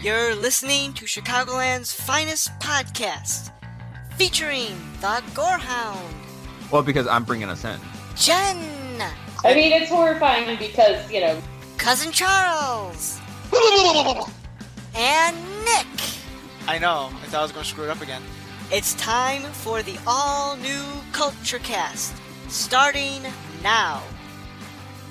You're listening to Chicagoland's finest podcast, featuring the Gorehound. Well, because I'm bringing us in. Jen. I mean, it's horrifying because, Cousin Charles. And Nick. I know. I thought I was going to screw it up again. It's time for the all-new Culture Cast, starting now.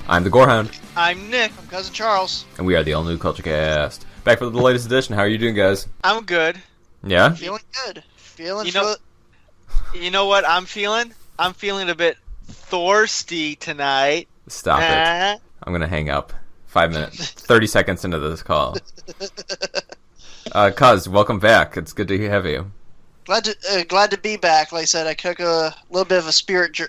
I'm the Gorehound. I'm Nick. I'm Cousin Charles. And we are the all-new Culture Cast. Back for the latest edition. How are you doing, guys? I'm good. Yeah? Feeling good. You know what I'm feeling? I'm feeling a bit thirsty tonight. Stop it. I'm going to hang up. 5 minutes. 30 seconds into this call. Cuz, welcome back. It's good to have you. Glad to be back. Like I said, I took a little bit of a spiritual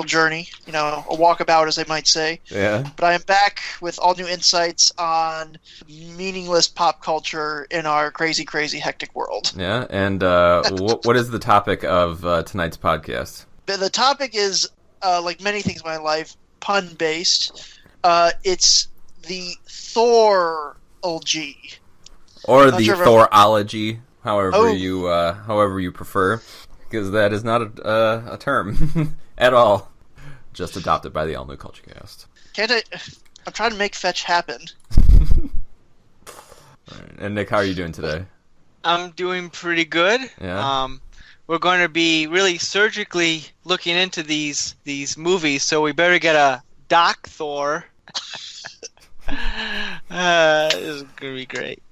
journey. A walkabout, as they might say. Yeah. But I am back with all new insights on meaningless pop culture in our crazy, crazy, hectic world. Yeah. And what is the topic of tonight's podcast? The topic is, like many things in my life, pun-based. It's the Thor-ology. Or the Thor-ology, however you prefer, because that is not a term at all. Just adopted by the All New Culture Cast. I'm trying to make fetch happen. Right. And Nick, how are you doing today? I'm doing pretty good. Yeah. We're going to be really surgically looking into these movies, so we better get a Doc Thor. This is going to be great.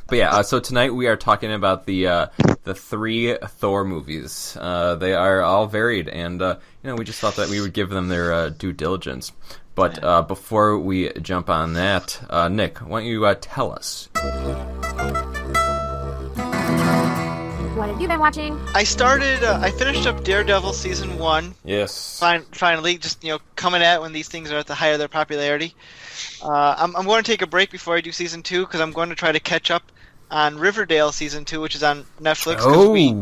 But yeah, so tonight we are talking about the 3 Thor movies. They are all varied, and we just thought that we would give them their due diligence. But before we jump on that, Nick, why don't you tell us? What have you been watching? I finished up Daredevil Season 1. Yes. Finally, just, coming at when these things are at the height of their popularity. I'm going to take a break before I do Season 2, because I'm going to try to catch up on Riverdale Season 2, which is on Netflix.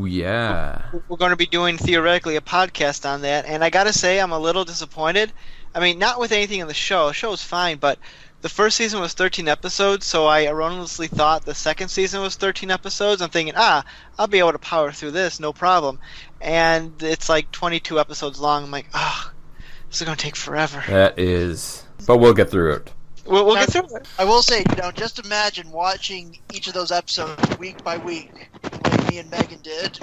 Yeah. We're going to be doing, theoretically, a podcast on that, and I gotta say, I'm a little disappointed. I mean, not with anything in the show. The show's fine, but the first season was 13 episodes, so I erroneously thought the second season was 13 episodes. I'm thinking, I'll be able to power through this, no problem. And it's like 22 episodes long. I'm like, this is going to take forever. That is... But we'll get through it. We'll get through it. I will say, just imagine watching each of those episodes week by week, like me and Megan did.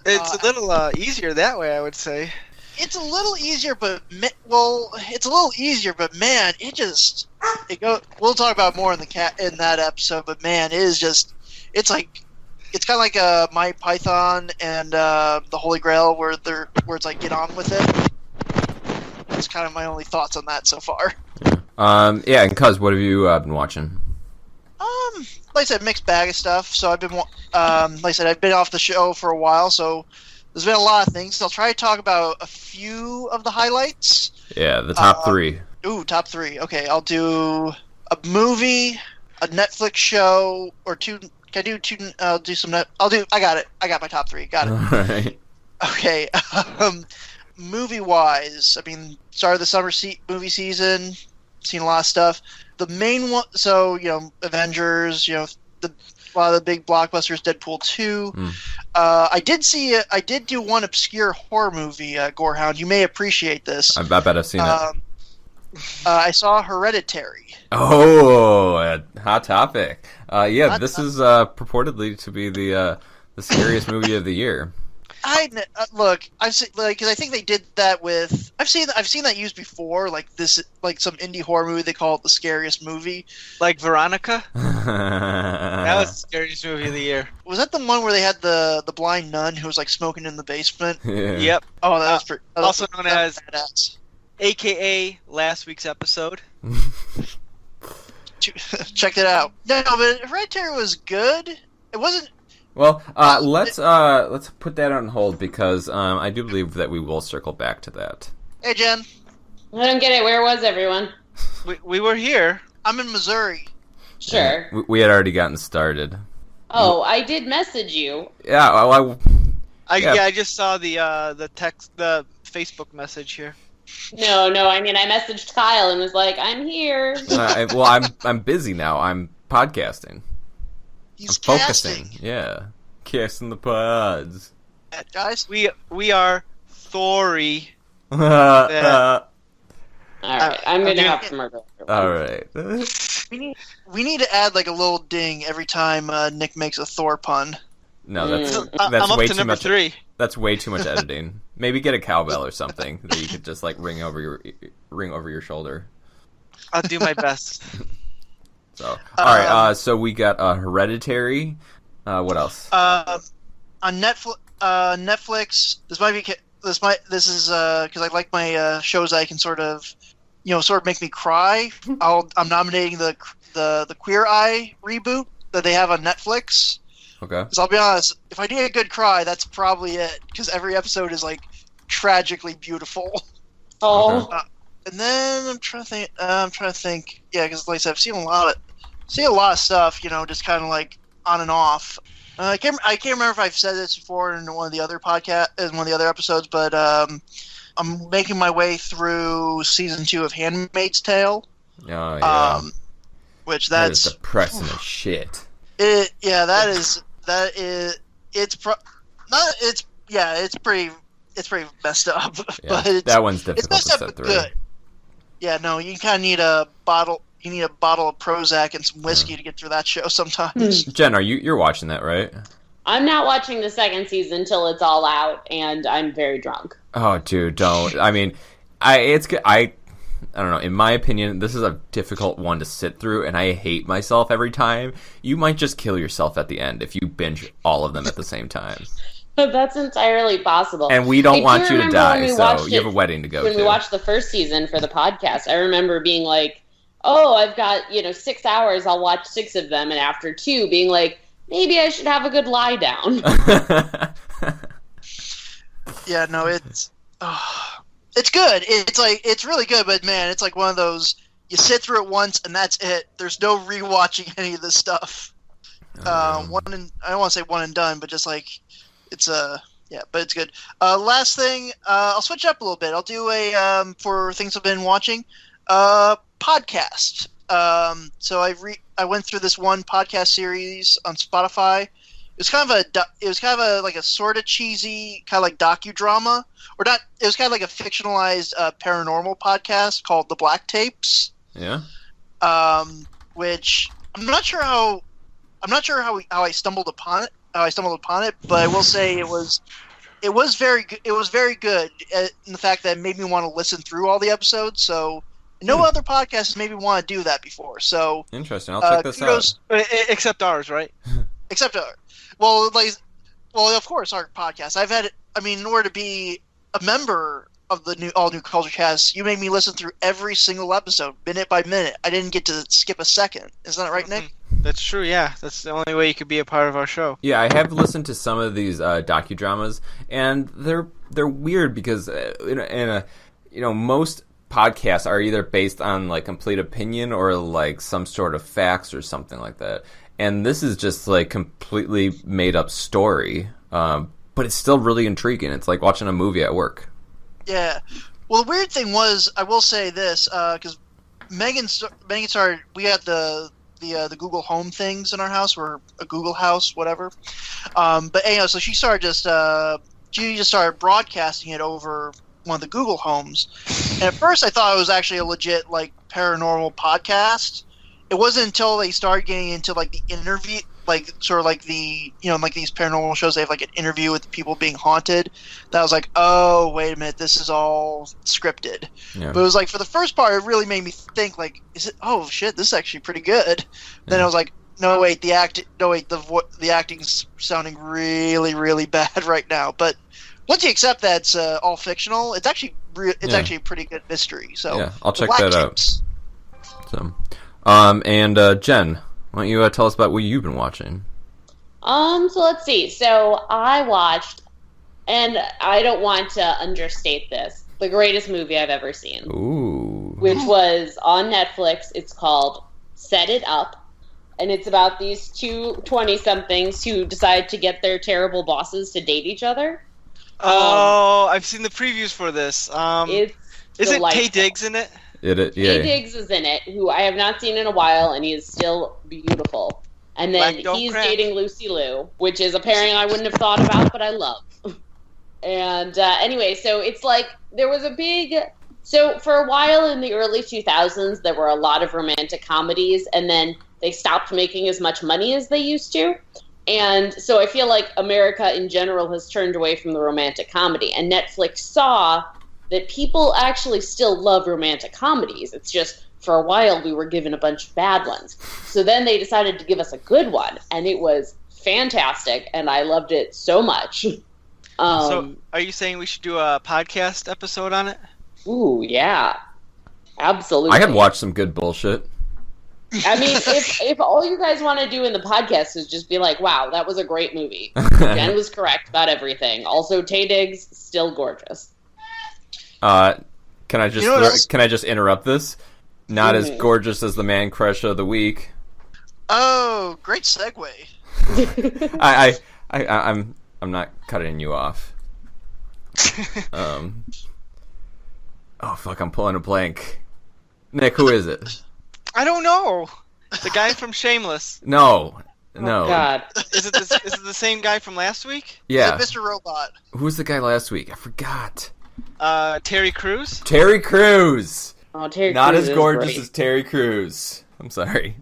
It's a little easier that way, I would say. It's a little easier, but man, we'll talk about more in that episode. But man, it's kind of like My Python and the Holy Grail, where it's like get on with it. That's kind of my only thoughts on that so far. Yeah, and Cuz, what have you been watching? Like I said, mixed bag of stuff. So I've been, I've been off the show for a while, so there's been a lot of things. I'll try to talk about a few of the highlights. Yeah, the top 3. Top 3. Okay, I'll do a movie, a Netflix show, or 2. Can I do 2? I'll do some. I got it. I got my top 3. Got it. All right. Okay. Movie-wise, I mean, started the summer movie season. Seen a lot of stuff. The main one, so Avengers. A lot of the big blockbusters. Deadpool 2. I did do one obscure horror movie, Gorehound. You may appreciate this. I bet I've seen it. I saw Hereditary. Oh, a hot topic. This is purportedly to be the scariest movie of the year. Look, I've seen, because I think they did that with. I've seen that used before, like some indie horror movie. They call it the scariest movie. Like Veronica. That was the scariest movie of the year. Was that the one where they had the blind nun who was like smoking in the basement? Yeah. Yep. Oh, that was pretty. Also known as badass. AKA last week's episode. Check it out. No, but Hereditary was good. It wasn't. Well, let's put that on hold because I do believe that we will circle back to that. Hey, Jen. I don't get it. Where was everyone? We were here. I'm in Missouri. Sure. Yeah, we had already gotten started. Oh, I did message you. Yeah, I just saw the text, the Facebook message here. No, I mean, I messaged Kyle and was like, I'm here. I'm busy now. I'm podcasting. He's I'm casting. focusing. Yeah. Casting the pods. Guys, We are Thory. All All right, I'm going to have to murder everyone. right. we need to add like a little ding every time Nick makes a Thor pun. No, that's I'm up way to too number much. 3. That's way too much editing. Maybe get a cowbell or something that you could just like ring over your shoulder. I'll do my best. So, all right. So we got Hereditary. What else? On Netflix, this is because I like my shows that I can sort of make me cry. I'm nominating the Queer Eye reboot that they have on Netflix. Okay. Because I'll be honest, if I need a good cry, that's probably it. Because every episode is like tragically beautiful. Oh. And then I'm trying to think. Yeah, because like I said, I've seen a lot of stuff. Just kind of like on and off. I can't remember if I've said this before in one of the other episodes, but I'm making my way through season 2 of Handmaid's Tale. Oh yeah. Which that that's is depressing as shit. It's pretty messed up. Yeah, But that one's difficult it's messed to up, sit but through. good. Yeah, no, you kind of need a bottle. You need a bottle of Prozac and some whiskey to get through that show sometimes. Jen, you're watching that, right? I'm not watching the second season until it's all out, and I'm very drunk. Oh, dude, don't. I mean, it's good. I don't know. In my opinion, this is a difficult one to sit through, and I hate myself every time. You might just kill yourself at the end if you binge all of them at the same time. But that's entirely possible. And we don't want you to remember die, when we so watched you have it- a wedding to go When to. we watched the first season for the podcast, I remember being like, oh, I've got, 6 hours, I'll watch 6 of them, and after 2 being like, maybe I should have a good lie down. Yeah, no, it's good. It's really good, but man, it's like one of those you sit through it once and that's it. There's no rewatching any of this stuff. I don't want to say one and done, but just like it's but it's good. Last thing, I'll switch up a little bit. I'll do a for things I've been watching. Podcast. So I went through this one podcast series on Spotify. It was kind of a like a sort of cheesy kind of like docudrama, or not. It was kind of like a fictionalized paranormal podcast called The Black Tapes. Yeah. Which I'm not sure how I stumbled upon it. But I will say it was very good. It was very good in the fact that it made me want to listen through all the episodes. So no other podcast has made me want to do that before. So Interesting. I'll check this out. Except ours, right? Except well, of course, our podcast. In order to be a member of the all new Culture Cast, you made me listen through every single episode, minute by minute. I didn't get to skip a second. Isn't that right, Nick? That's true. Yeah, that's the only way you could be a part of our show. Yeah, I have listened to some of these docudramas, and they're weird because most podcasts are either based on like complete opinion or like some sort of facts or something like that. And this is just like completely made up story, but it's still really intriguing. It's like watching a movie at work. Yeah. Well, the weird thing was, I will say this, because Megan started. We had the Google Home things in our house. We're a Google house, whatever. But anyhow, so she just started broadcasting it over one of the Google Homes. And at first, I thought it was actually a legit like paranormal podcast. It wasn't until they started getting into like the interview, like sort of like the like these paranormal shows, they have like an interview with people being haunted, that I was like, oh wait a minute, this is all scripted. Yeah. But it was like for the first part, it really made me think like, is it? Oh shit, this is actually pretty good. Yeah. Then I was like, no wait, the acting's sounding really really bad right now. But once you accept that it's all fictional, it's actually actually a pretty good mystery. So yeah, I'll check that out. So. And Jen, why don't you tell us about what you've been watching? So let's see. So I watched, and I don't want to understate this, the greatest movie I've ever seen. Ooh. Which was on Netflix. It's called Set It Up, and it's about these two 20-somethings who decide to get their terrible bosses to date each other. I've seen the previews for this. Isn't Tay delightful. Diggs in it? Yeah. Tay Diggs is in it, who I have not seen in a while, and he is still beautiful. And then Black don't he's crack. dating Lucy Liu, which is a pairing I wouldn't have thought about, but I love. And anyway, so it's like there was a big... So for a while in the early 2000s, there were a lot of romantic comedies, and then they stopped making as much money as they used to. And so I feel like America in general has turned away from the romantic comedy. And Netflix saw that people actually still love romantic comedies. It's just for a while we were given a bunch of bad ones. So then they decided to give us a good one, and it was fantastic, and I loved it so much. So are you saying we should do a podcast episode on it? Ooh, yeah. Absolutely. I can watch some good bullshit. I mean, if all you guys want to do in the podcast is just be like, wow, that was a great movie. Jen was correct about everything. Also, Tay Diggs, still gorgeous. Can I just You know what else? can I just interrupt this? Not as gorgeous as the man crush of the week. Oh, great segue. I'm not cutting you off. Oh fuck! I'm pulling a blank. Nick, who is it? I don't know. The guy from Shameless. No. Oh, God. Is it the same guy from last week? Yeah. Mr. Robot. Who was the guy last week? I forgot. Terry Crews? Terry Crews. Oh, Terry Not Crews as is gorgeous great. as Terry Crews. I'm sorry.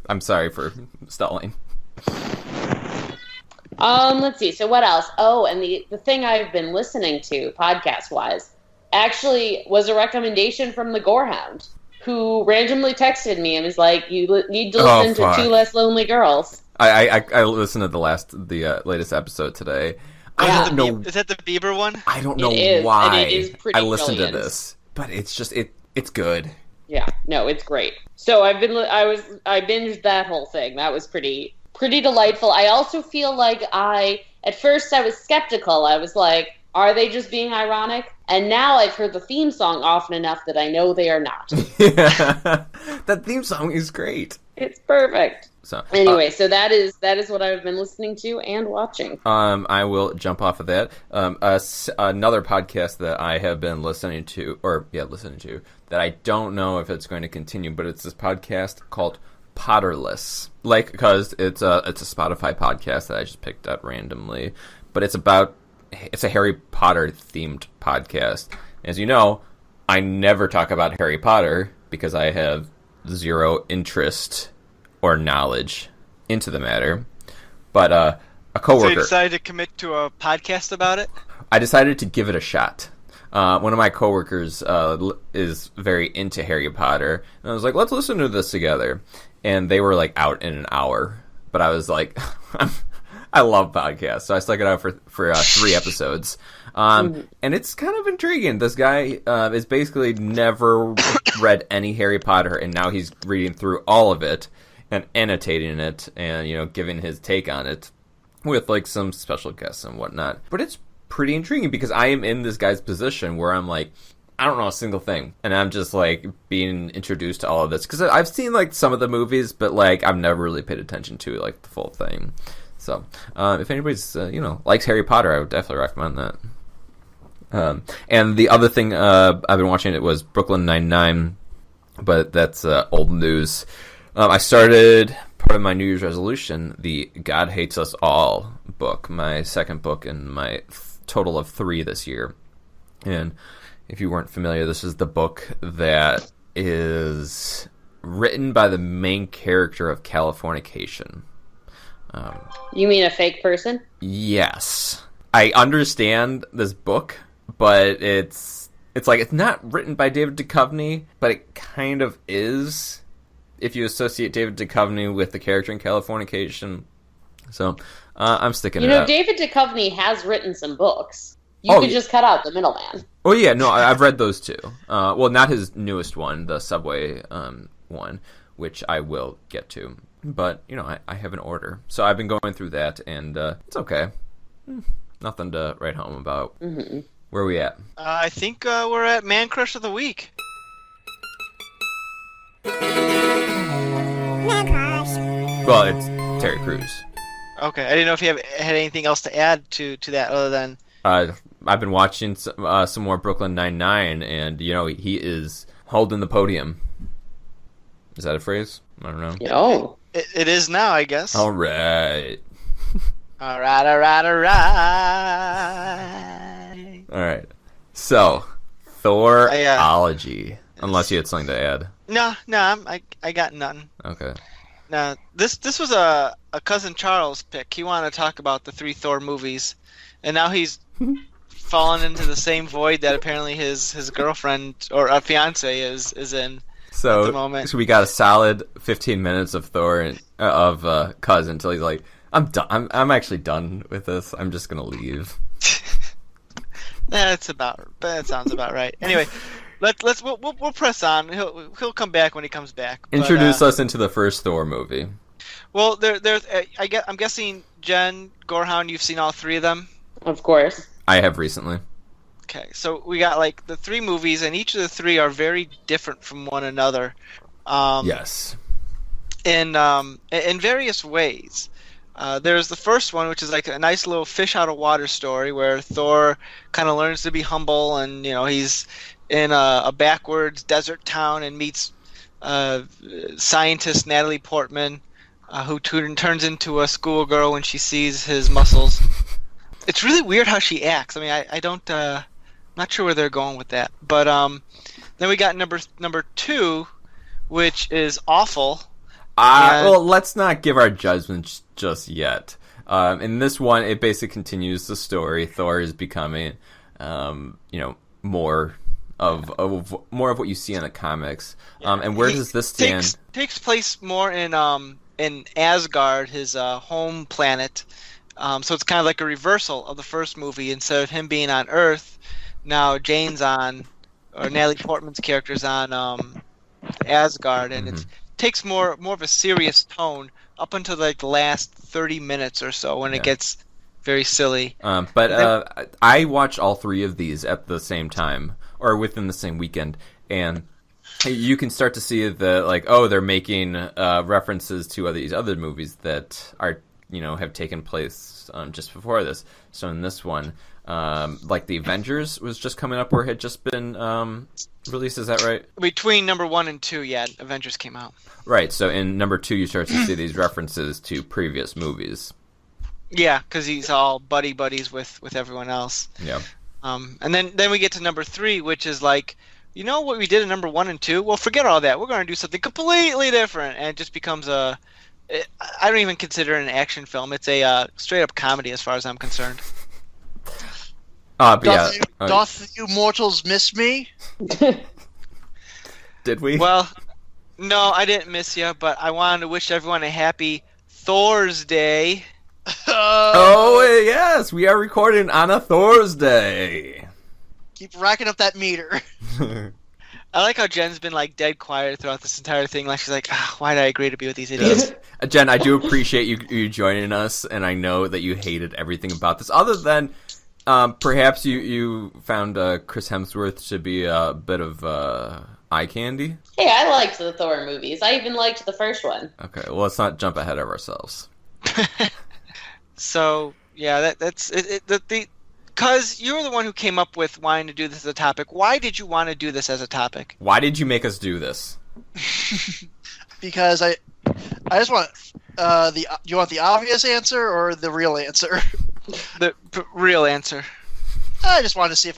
I'm sorry for stalling. Let's see. So what else? Oh, and the thing I've been listening to, podcast-wise, actually was a recommendation from the Gorehound, who randomly texted me and was like, you need to listen to Two Less Lonely Girls. I listened to the latest episode today. I Yeah. don't know. Is that the Bieber one? I don't know It is, why and it is pretty I listened brilliant. to this, but it's just it's good. Yeah, no, it's great. So I binged that whole thing. That was pretty delightful. I also feel like at first I was skeptical. I was like, are they just being ironic? And now I've heard the theme song often enough that I know they are not. That theme song is great. It's perfect. So Anyway, so that is what I've been listening to and watching. I will jump off of that. Another podcast that I have been listening to that I don't know if it's going to continue, but it's this podcast called Potterless. Because it's a Spotify podcast that I just picked up randomly, but it's a Harry Potter themed podcast. As you know, I never talk about Harry Potter because I have zero interest or knowledge into the matter. But a So coworker, you decided to commit to a podcast about it? I decided to give it a shot. One of my coworkers is very into Harry Potter, and I was like, let's listen to this together. And they were like out in an hour, but I was like, I love podcasts, so I stuck it out for 3 episodes. And it's kind of intriguing. This guy is basically never read any Harry Potter, and now he's reading through all of it and annotating it and, giving his take on it with like some special guests and whatnot. But it's pretty intriguing because I am in this guy's position where I'm like, I don't know a single thing, and I'm just like being introduced to all of this because I've seen like some of the movies, but like I've never really paid attention to like the full thing. So if anybody's likes Harry Potter, I would definitely recommend that. And the other thing I've been watching, it was Brooklyn Nine-Nine, but that's old news. I started part of my New Year's resolution, the God Hates Us All book, my second book in my total of 3 this year. And if you weren't familiar, this is the book that is written by the main character of Californication. You mean a fake person? Yes. I understand this book, but it's not written by David Duchovny, but it kind of is if you associate David Duchovny with the character in Californication. So I'm sticking it out. David Duchovny has written some books. You could just cut out the middleman. Oh yeah, no, I've read those too. Well, not his newest one, the Subway one, which I will get to. But, I have an order. So I've been going through that, and it's okay. Nothing to write home about. Mm-hmm. Where are we at? I think we're at Man Crush of the Week. Man crush. Well, it's Terry Crews. Okay, I didn't know if you had anything else to add to that other than... I've been watching some more Brooklyn Nine-Nine, and he is holding the podium. Is that a phrase? I don't know. Oh. It is now, I guess. All right. All right. All right. So, Thor-ology. Unless you had something to add. No, I got nothing. Okay. Now, this was a cousin Charles pick. He wanted to talk about the 3 Thor movies, and now he's fallen into the same void that apparently his girlfriend or a fiance is in at the moment. So we got a solid 15 minutes of Thor and of Cuz until he's like, I'm done. I'm actually done with this. I'm just gonna leave. That sounds about right. Anyway, we'll press on. He'll come back when he comes back. Introduce us into the first Thor movie. Well, I'm guessing Jen, Gorehound, you've seen all 3 of them. Of course. I have recently. Okay, so we got like the 3 movies, and each of the 3 are very different from one another. Yes. In various ways. There's the first one, which is like a nice little fish out of water story where Thor kind of learns to be humble, and he's in a backwards desert town and meets scientist Natalie Portman, who turns into a schoolgirl when she sees his muscles. It's really weird how she acts. I mean, I don't, I'm not sure where they're going with that. But then we got number 2, which is awful. Well, let's not give our judgments just yet. In this one, it basically continues the story. Thor is becoming, more of what you see in the comics. And where does this stand? Takes place more in Asgard, his home planet. So it's kind of like a reversal of the first movie. Instead of him being on Earth, now Jane's on, or Natalie Portman's character's on Asgard, and it takes more of a serious tone up until like the last 30 minutes or so when it gets very silly. But I watched all 3 of these at the same time, or within the same weekend, and you can start to see that they're making references to these other movies that are have taken place just before this. So in this one, like the Avengers was just coming up where it had just been released. Is that right? Between number 1 and 2, Avengers came out. Right. So in number 2, you start to see these references to previous movies. Yeah, because he's all buddies with everyone else. Yeah. And then we get to number 3, which is like, what we did in number 1 and 2? Well, forget all that. We're going to do something completely different, and it just becomes I don't even consider it an action film. It's a straight-up comedy as far as I'm concerned. Doth you mortals miss me? Did we? Well, no, I didn't miss you, but I wanted to wish everyone a happy Thor's Day. Oh, yes, we are recording on a Thursday. Keep racking up that meter. I like how Jen's been like dead quiet throughout this entire thing. Like she's like, why did I agree to be with these idiots? Jen, I do appreciate you joining us, and I know that you hated everything about this, other than perhaps you found Chris Hemsworth to be a bit of eye candy. Hey, I liked the Thor movies. I even liked the first one. Okay, well, let's not jump ahead of ourselves. So yeah, that's it. Because you were the one who came up with wanting to do this as a topic. Why did you want to do this as a topic? Why did you make us do this? Because I just want do you want the obvious answer or the real answer? The real answer. I just wanted to see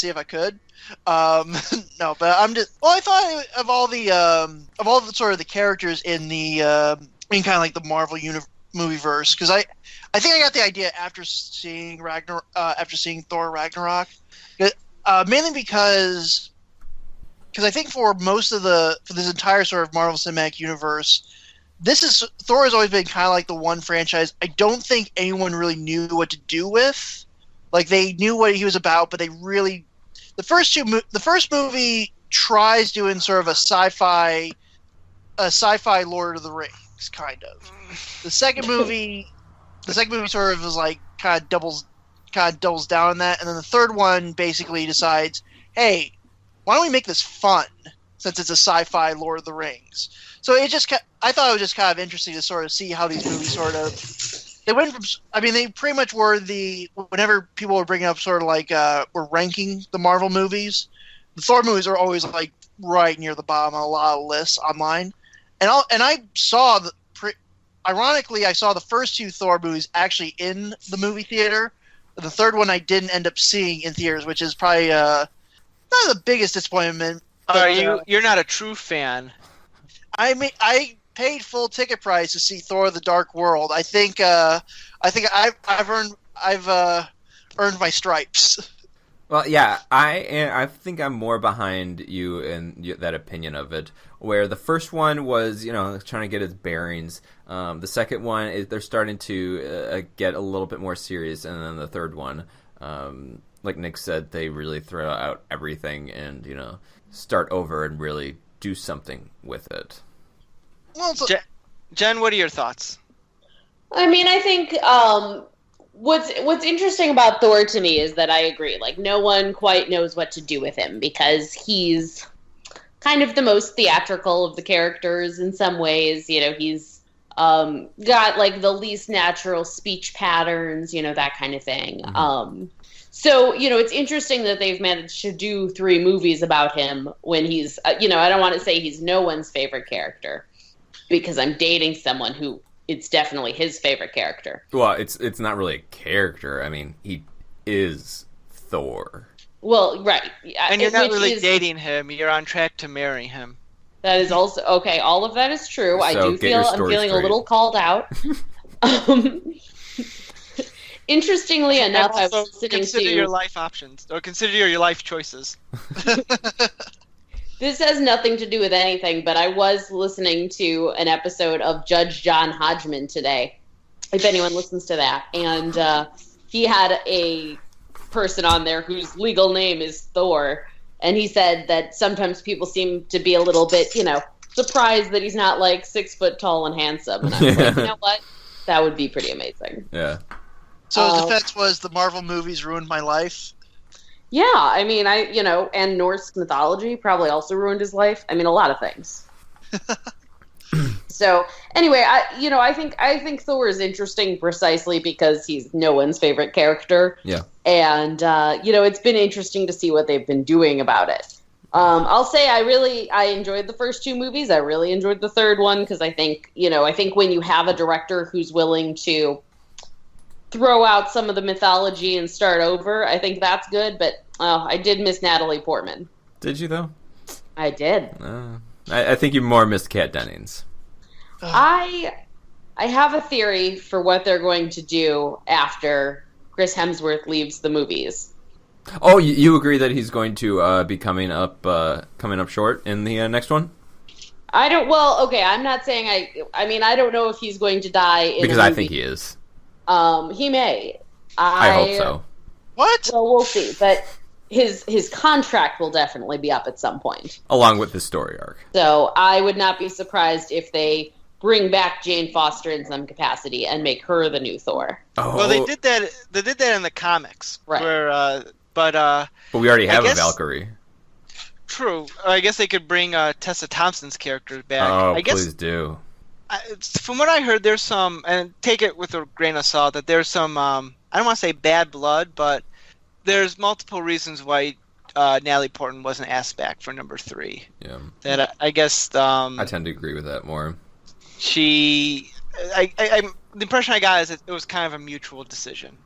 if I could. No, but I'm just. Well, I thought of all the sort of the characters in the in kind of like the Marvel movieverse, because I think I got the idea after seeing Thor Ragnarok, mainly because I think for this entire sort of Marvel Cinematic Universe, Thor has always been kind of like the one franchise I don't think anyone really knew what to do with. Like they knew what he was about, but they really the first movie tries doing sort of a sci-fi Lord of the Rings kind of. The second movie sort of is like kind of doubles down on that, and then the third one basically decides, hey, why don't we make this fun since it's a sci-fi Lord of the Rings? So I thought it was just kind of interesting to sort of see how these movies sort of they went from. I mean, they pretty much were whenever people were bringing up sort of like were ranking the Marvel movies, the Thor movies are always like right near the bottom on a lot of lists online, and I saw ironically, I saw the first two Thor movies actually in the movie theater. The third one I didn't end up seeing in theaters, which is probably not the biggest disappointment. But, you're not a true fan. I mean, I paid full ticket price to see Thor: The Dark World. I think I've earned my stripes. Well, yeah, I think I'm more behind you in that opinion of it, where the first one was, trying to get its bearings. The second one, they're starting to get a little bit more serious, and then the third one, like Nick said, they really throw out everything and, start over and really do something with it. Well, Jen, what are your thoughts? I mean, I think what's interesting about Thor to me is that I agree. Like, no one quite knows what to do with him because he's kind of the most theatrical of the characters in some ways. He's got like the least natural speech patterns, that kind of thing. Mm-hmm. So, it's interesting that they've managed to do 3 movies about him when he's, I don't want to say he's no one's favorite character because I'm dating someone who it's definitely his favorite character. Well, it's not really a character. I mean, he is Thor. Well, right. And you're not really dating him. You're on track to marry him. That is also okay. All of that is true. I do feel I'm feeling a little called out. Interestingly enough, I was listening consider your life options, or consider your life choices. This has nothing to do with anything, but I was listening to an episode of Judge John Hodgman today, if anyone listens to that. And he had a person on there whose legal name is Thor, and he said that sometimes people seem to be a little bit, surprised that he's not like 6 foot tall and handsome. And I was like, you know what? That would be pretty amazing. Yeah. So his defense was the Marvel movies ruined my life. Yeah, I mean, and Norse mythology probably also ruined his life. I mean, a lot of things. So anyway, I think Thor is interesting precisely because he's no one's favorite character. Yeah. And it's been interesting to see what they've been doing about it. I'll say I enjoyed the first 2 movies. I really enjoyed the third one because I think when you have a director who's willing to throw out some of the mythology and start over, I think that's good. But I did miss Natalie Portman. Did you though? I did. I think you more missed Kat Dennings. I have a theory for what they're going to do after Chris Hemsworth leaves the movies. Oh, you agree that he's going to be coming up short in the next one? I don't. Well, okay. I'm not saying I mean, I don't know if he's going to die because I think he is. He may. I hope so. What? Well, we'll see. But his contract will definitely be up at some point, along with the story arc. So I would not be surprised if they bring back Jane Foster in some capacity and make her the new Thor. Oh. Well, they did that. They did that in the comics, right? Where, but we already have a Valkyrie. True. I guess they could bring Tessa Thompson's character back. Oh, I guess, please do. From what I heard, there's some, and take it with a grain of salt, that there's some, I don't want to say bad blood, but there's multiple reasons why Natalie Portman wasn't asked back for number 3. Yeah. That I guess... I tend to agree with that more. The impression I got is that it was kind of a mutual decision.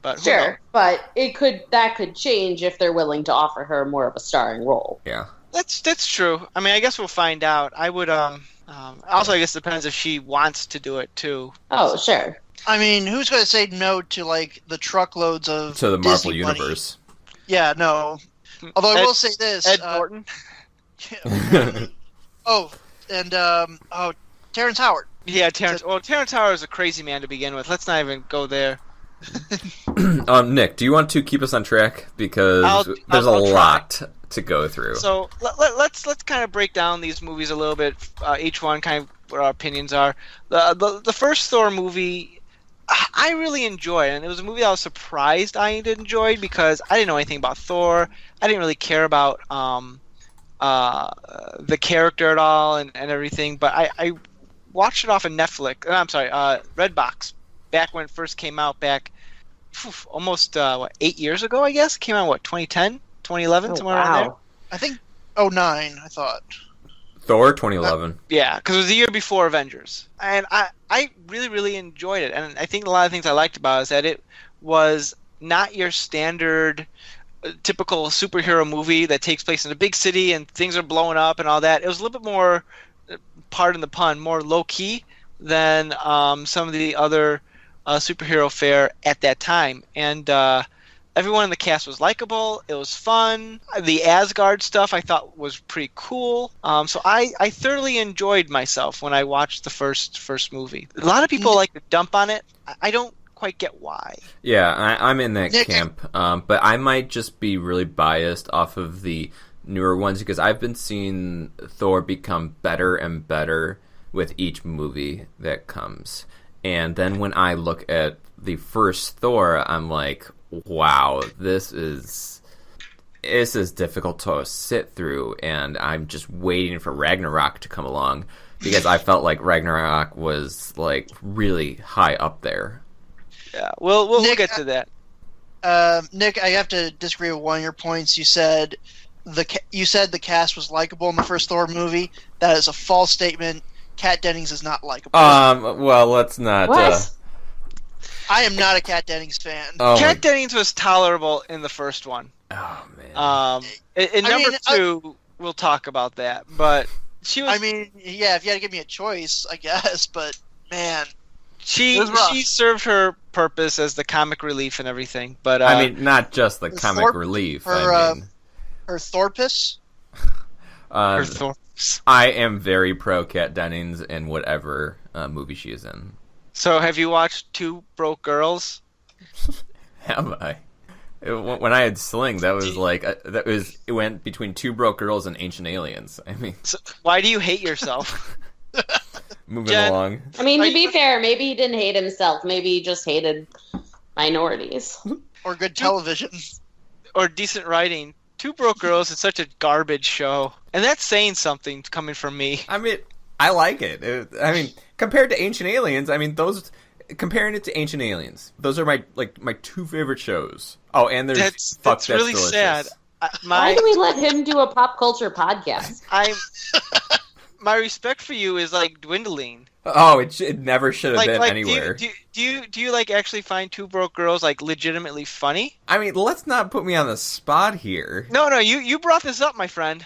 But sure, but that could change if they're willing to offer her more of a starring role. Yeah. That's true. I mean, I guess we'll find out. I would... also, I guess it depends if she wants to do it, too. Oh, sure. I mean, who's going to say no to, like, the truckloads of to the Marvel Disney Universe? Money? Yeah, no. Although I will say this. Ed Norton? Terrence Howard. Yeah, Terrence. Well, Terrence Howard is a crazy man to begin with. Let's not even go there. Nick, do you want to keep us on track? Because there's a lot to go through. So let's kind of break down these movies a little bit. Each one, kind of what our opinions are. The first Thor movie, I really enjoyed, and it was a movie I was surprised I enjoyed because I didn't know anything about Thor. I didn't really care about the character at all and everything. But I watched it off of Netflix. I'm sorry, Redbox. back when it first came out, almost 8 years ago, I guess. It came out, 2010, 2011, somewhere around there? I think 09, I thought. Thor 2011. Yeah, because it was the year before Avengers. And I really, really enjoyed it. And I think a lot of things I liked about it is that it was not your standard typical superhero movie that takes place in a big city and things are blowing up and all that. It was a little bit more, pardon the pun, more low-key than some of the other superhero fare at that time. And everyone in the cast was likable. It was fun. The Asgard stuff I thought was pretty cool. So I thoroughly enjoyed myself when I watched the first movie. A lot of people like to dump on it. I don't quite get why. Yeah, I'm in that camp. But I might just be really biased off of the newer ones because I've been seeing Thor become better and better with each movie that comes. And then when I look at the first Thor, I'm like, wow, this is difficult to sit through, and I'm just waiting for Ragnarok to come along because I felt like Ragnarok was like really high up there. Yeah, we'll Nick, get to that. Nick, I have to disagree with one of your points. You said the cast was likable in the first Thor movie. That is a false statement. Kat Dennings is not likable. Well, let's not. What? I am not a Kat Dennings fan. Oh Kat Dennings was tolerable in the first one. Oh man. In number two, we'll talk about that. But she was. I mean, yeah, if you had to give me a choice, I guess. But man, she served her purpose as the comic relief and everything. But I mean, not just the comic relief. Her Thorpus. Her Thorpus. I am very pro Kat Dennings in whatever movie she is in. So, have you watched Two Broke Girls? Have I? When I had Sling, that was like it went between Two Broke Girls and Ancient Aliens. I mean, so why do you hate yourself? Moving Jen, along. I mean, to be fair, maybe he didn't hate himself. Maybe he just hated minorities. Or good television. Or decent writing. Two Broke Girls is such a garbage show. And that's saying something coming from me. I mean, I like it. I mean, compared to Ancient Aliens, I mean, comparing it to Ancient Aliens, those are my two favorite shows. Oh, and there's that's really Delicious. sad. Why do we let him do a pop culture podcast? My respect for you is like dwindling. Oh, it never should have been anywhere. Do you like actually find Two Broke Girls like legitimately funny? I mean, let's not put me on the spot here. No, you brought this up, my friend.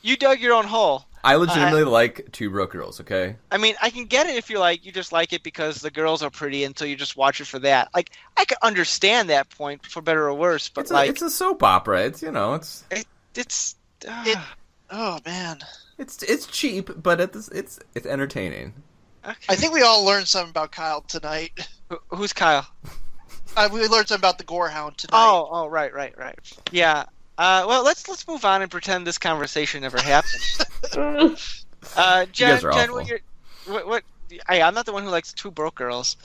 You dug your own hole. I legitimately like Two Broke Girls, okay? I mean, I can get it if you just like it because the girls are pretty and so you just watch it for that. Like, I can understand that point, for better or worse, but it's a soap opera. It's, Oh, man. It's cheap, but it's entertaining. Okay. I think we all learned something about Kyle tonight. Who's Kyle? We learned something about the Gorehound tonight. Oh, right. Yeah. Well, let's move on and pretend this conversation never happened. Jen, you guys are Jen, awful. what? I'm not the one who likes Two Broke Girls.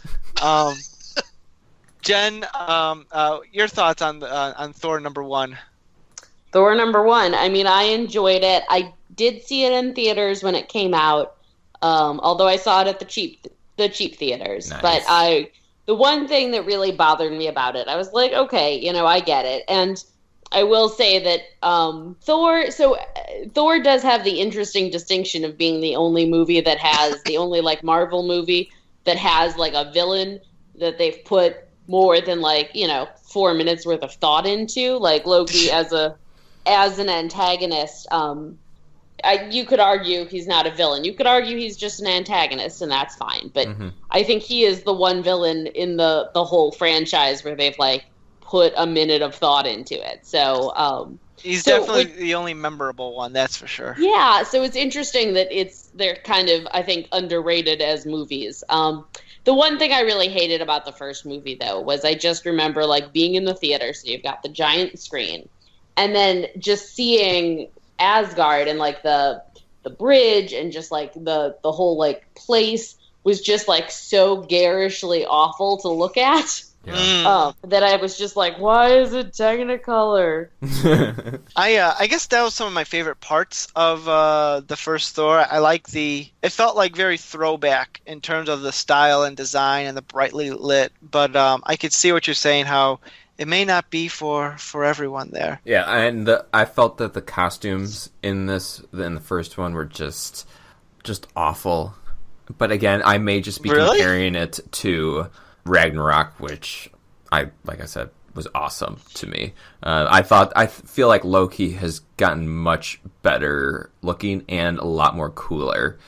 Jen, your thoughts on Thor #1? Thor #1. I mean, I enjoyed it. I did see it in theaters when it came out, although I saw it at the cheap theaters. Nice. But the one thing that really bothered me about it, I was like, okay, I get it. And I will say that Thor does have the interesting distinction of being the only movie that has, the only like Marvel movie that has like a villain that they've put more than 4 minutes worth of thought into, like Loki as an antagonist. You could argue he's not a villain. You could argue he's just an antagonist, and that's fine. But I think he is the one villain in the whole franchise where they've put a minute of thought into it. So he's definitely the only memorable one, that's for sure. Yeah, so it's interesting that they're kind of, I think, underrated as movies. The one thing I really hated about the first movie, though, was I just remember being in the theater, so you've got the giant screen, and then just seeing Asgard and the bridge and just the whole place was just so garishly awful to look at. That I was just like, why is it Technicolor? I guess that was some of my favorite parts of the first Thor. I like it felt like very throwback in terms of the style and design and the brightly lit. But I could see what you're saying, how it may not be for everyone there. Yeah, and I felt that the costumes in the first one were just awful. But again, I may just be comparing it to Ragnarok, which like I said, was awesome to me. I feel like Loki has gotten much better looking and a lot more cooler.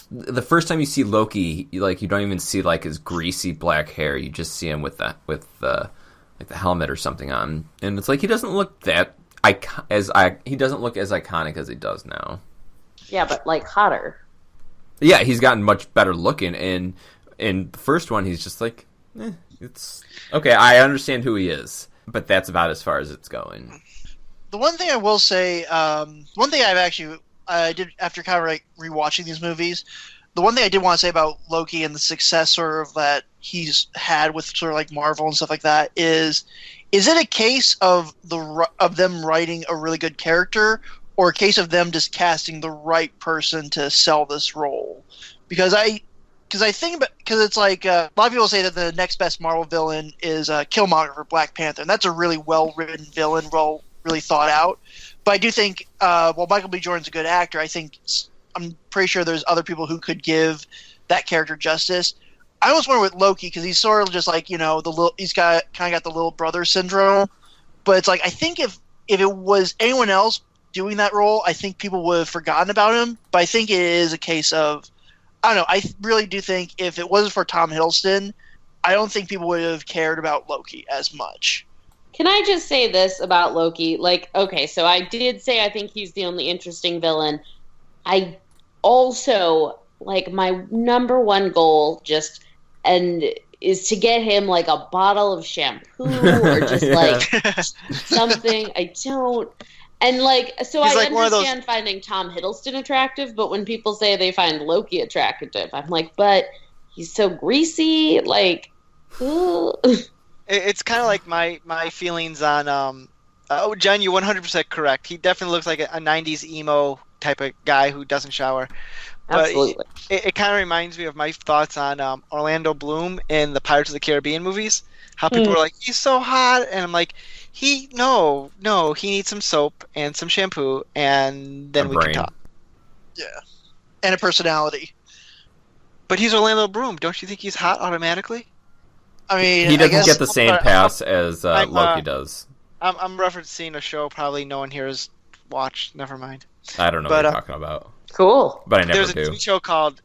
The first time you see Loki, you don't even see like his greasy black hair. You just see him with the helmet or something on, and it's like he doesn't look he doesn't look as iconic as he does now. Yeah, but like hotter. Yeah, he's gotten much better looking, and in the first one, he's just like, it's okay. I understand who he is, but that's about as far as it's going. The one thing I will say, one thing I did after kind of like rewatching these movies, the one thing I did want to say about Loki and the success sort of that he's had with sort of like Marvel and stuff like that is it a case of them writing a really good character, or a case of them just casting the right person to sell this role? Because it's like a lot of people say that the next best Marvel villain is Killmonger for Black Panther, and that's a really well-written villain, really thought out. But I do think, while Michael B. Jordan's a good actor, I'm pretty sure there's other people who could give that character justice. I almost wonder with Loki, because he's sort of just like, he's got the little brother syndrome. But it's like, I think if it was anyone else doing that role, I think people would have forgotten about him. But I think it is a case of, I don't know, I really do think if it wasn't for Tom Hiddleston, I don't think people would have cared about Loki as much. Can I just say this about Loki? Like, okay, so I did say I think he's the only interesting villain. I also, like, my number one goal is to get him like a bottle of shampoo or just like something. I don't. And like, so He's I like understand finding Tom Hiddleston attractive, but when people say they find Loki attractive, I'm like, but he's so greasy, like, ugh. It's kind of like my feelings on Jen, you're 100% correct. He definitely looks like a 90s emo type of guy who doesn't shower. But Absolutely. It kind of reminds me of my thoughts on Orlando Bloom in the Pirates of the Caribbean movies. How people are like, he's so hot, and I'm like, he needs some soap and some shampoo, and then we can talk. Yeah, and a personality. But he's Orlando Bloom. Don't you think he's hot automatically? I mean, he doesn't get the same pass as Loki does. I'm referencing a show probably no one here has watched. Never mind. I don't know what you're talking about. Cool. But I never There's do. a TV show called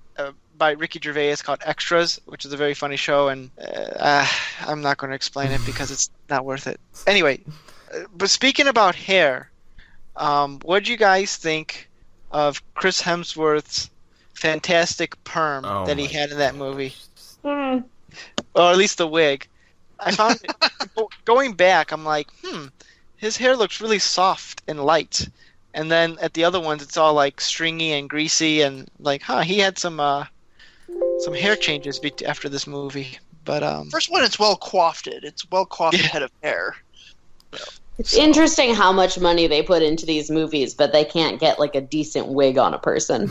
by Ricky Gervais called Extras, which is a very funny show, and I'm not going to explain it because it's not worth it. Anyway, but speaking about hair, what did you guys think of Chris Hemsworth's fantastic perm that he had in that movie? Or at least the wig. I found going back, I'm like, his hair looks really soft and light. And then at the other ones, it's all like stringy and greasy, and like, he had some hair changes after this movie. But first one, it's well coiffed. It's well coiffed head of hair. It's interesting how much money they put into these movies, but they can't get like a decent wig on a person.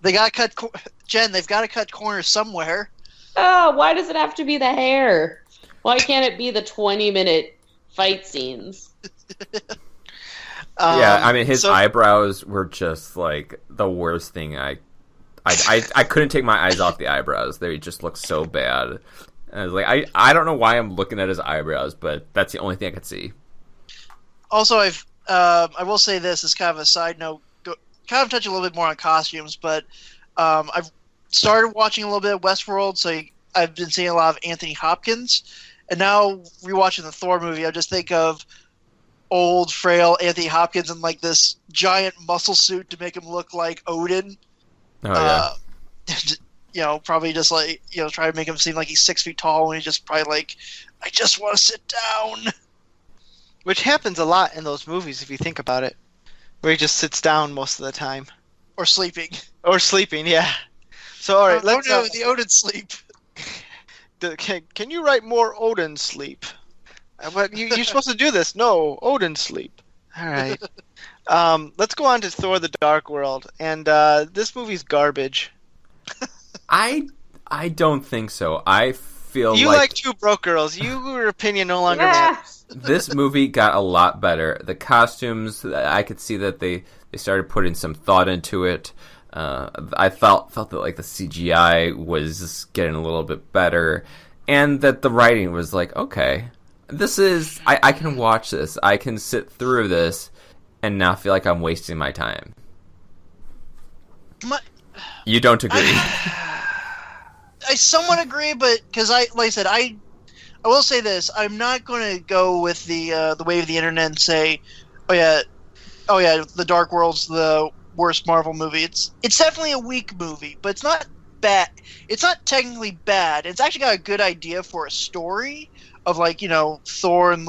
They got to cut Jen. They've got to cut corners somewhere. Oh, why does it have to be the hair? Why can't it be the 20-minute fight scenes? Yeah, I mean, his eyebrows were just like the worst thing. I couldn't take my eyes off the eyebrows. They just look so bad. And I was like, I don't know why I'm looking at his eyebrows, but that's the only thing I could see. Also, I will say this as kind of a side note, kind of touch a little bit more on costumes, but I've started watching a little bit of Westworld, so I've been seeing a lot of Anthony Hopkins, and now rewatching the Thor movie, I just think of old, frail Anthony Hopkins in like this giant muscle suit to make him look like Odin. Oh yeah. Probably just like, try to make him seem like he's 6 feet tall when he's just probably like, I just want to sit down. Which happens a lot in those movies if you think about it, where he just sits down most of the time. Or sleeping. Or sleeping, yeah. So all right, the Odin sleep. Can you write more Odin sleep? But you're supposed to do this. No, Odin sleep. All right. Let's go on to Thor: The Dark World, and this movie's garbage. I don't think so. I feel you like Two Broke Girls. Your opinion no longer matters. This movie got a lot better. The costumes, I could see that they started putting some thought into it. I felt that like the CGI was getting a little bit better, and that the writing was like, okay, this is I can watch this. I can sit through this and not feel like I'm wasting my time. You don't agree? I somewhat agree, but because like I said, I will say this: I'm not going to go with the way of the internet and say, oh yeah, The Dark World's the worst Marvel movie. It's definitely a weak movie, but it's not bad. It's not technically bad. It's actually got a good idea for a story of like Thor and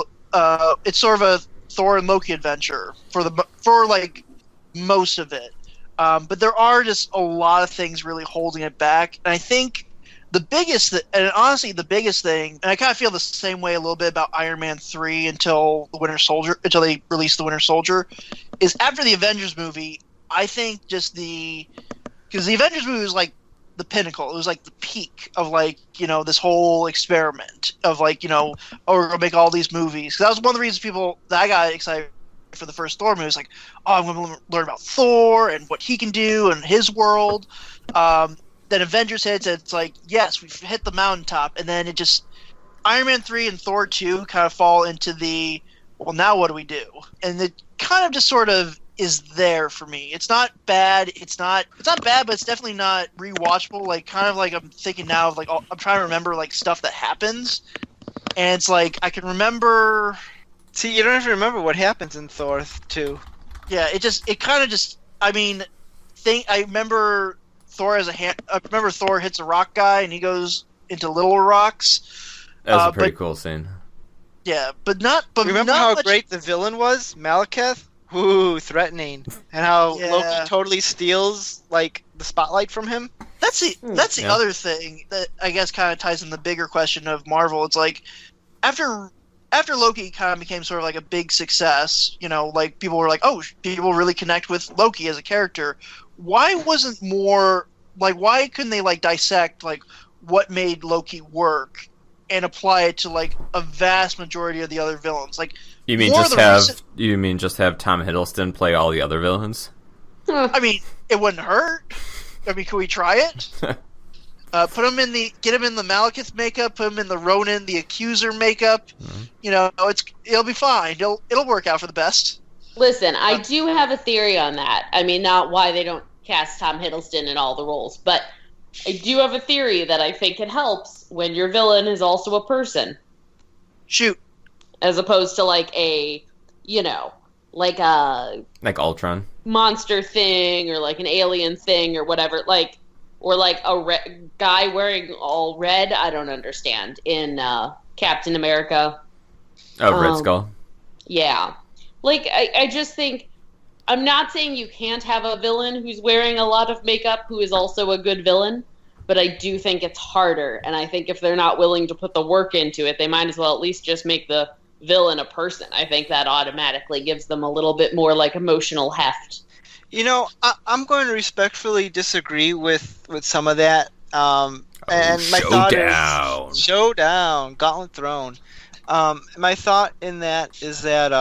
it's sort of a Thor and Loki adventure for like most of it. But there are just a lot of things really holding it back, and I think the biggest thing, and I kind of feel the same way a little bit about Iron Man 3 until they released the Winter Soldier, is after the Avengers movie. I think because the Avengers movie was like the pinnacle. It was like the peak of like this whole experiment of like we're gonna make all these movies. 'Cause that was one of the reasons that I got excited for the first Thor movie. It was like, oh, I'm gonna learn about Thor and what he can do and his world. Then Avengers hits, and it's like, yes, we've hit the mountaintop, and then it just Iron Man 3 and Thor 2 kind of fall into the, well, now what do we do? And it kind of just sort of is there for me. It's not bad. It's not bad, but it's definitely not rewatchable. Like, kind of like I'm thinking now of like, I'm trying to remember like stuff that happens, and it's like I can remember. See, you don't have to remember what happens in Thor 2. Yeah, I remember Thor I remember Thor hits a rock guy and he goes into little rocks. That was a pretty cool scene. Yeah, but not. But remember not how much... great the villain was, Malekith? Ooh, threatening, and how Loki totally steals like the spotlight from him. That's the other thing that I guess kind of ties in the bigger question of Marvel. It's like after Loki kind of became sort of like a big success, like people were like, oh, people really connect with Loki as a character. Why couldn't they like dissect like what made Loki work and apply it to like a vast majority of the other villains? Like, you mean just have Tom Hiddleston play all the other villains? I mean, it wouldn't hurt. I mean, can we try it? Get him in the Malekith makeup, put him in the Ronin, the Accuser makeup. Mm-hmm. It'll be fine. It'll work out for the best. Listen, I do have a theory on that. I mean, not why they don't cast Tom Hiddleston in all the roles, but I do have a theory that I think it helps when your villain is also a person. Shoot. As opposed to like like Ultron monster thing or like an alien thing or whatever, or like a guy wearing all red. I don't understand in Captain America. Oh, Red Skull. Yeah. Like, I just think, I'm not saying you can't have a villain who's wearing a lot of makeup who is also a good villain, but I do think it's harder, and I think if they're not willing to put the work into it, they might as well at least just make the villain a person. I think that automatically gives them a little bit more, like, emotional heft. I'm going to respectfully disagree with some of that, and my thought is... Showdown! Gauntlet Throne. My thought in that is that,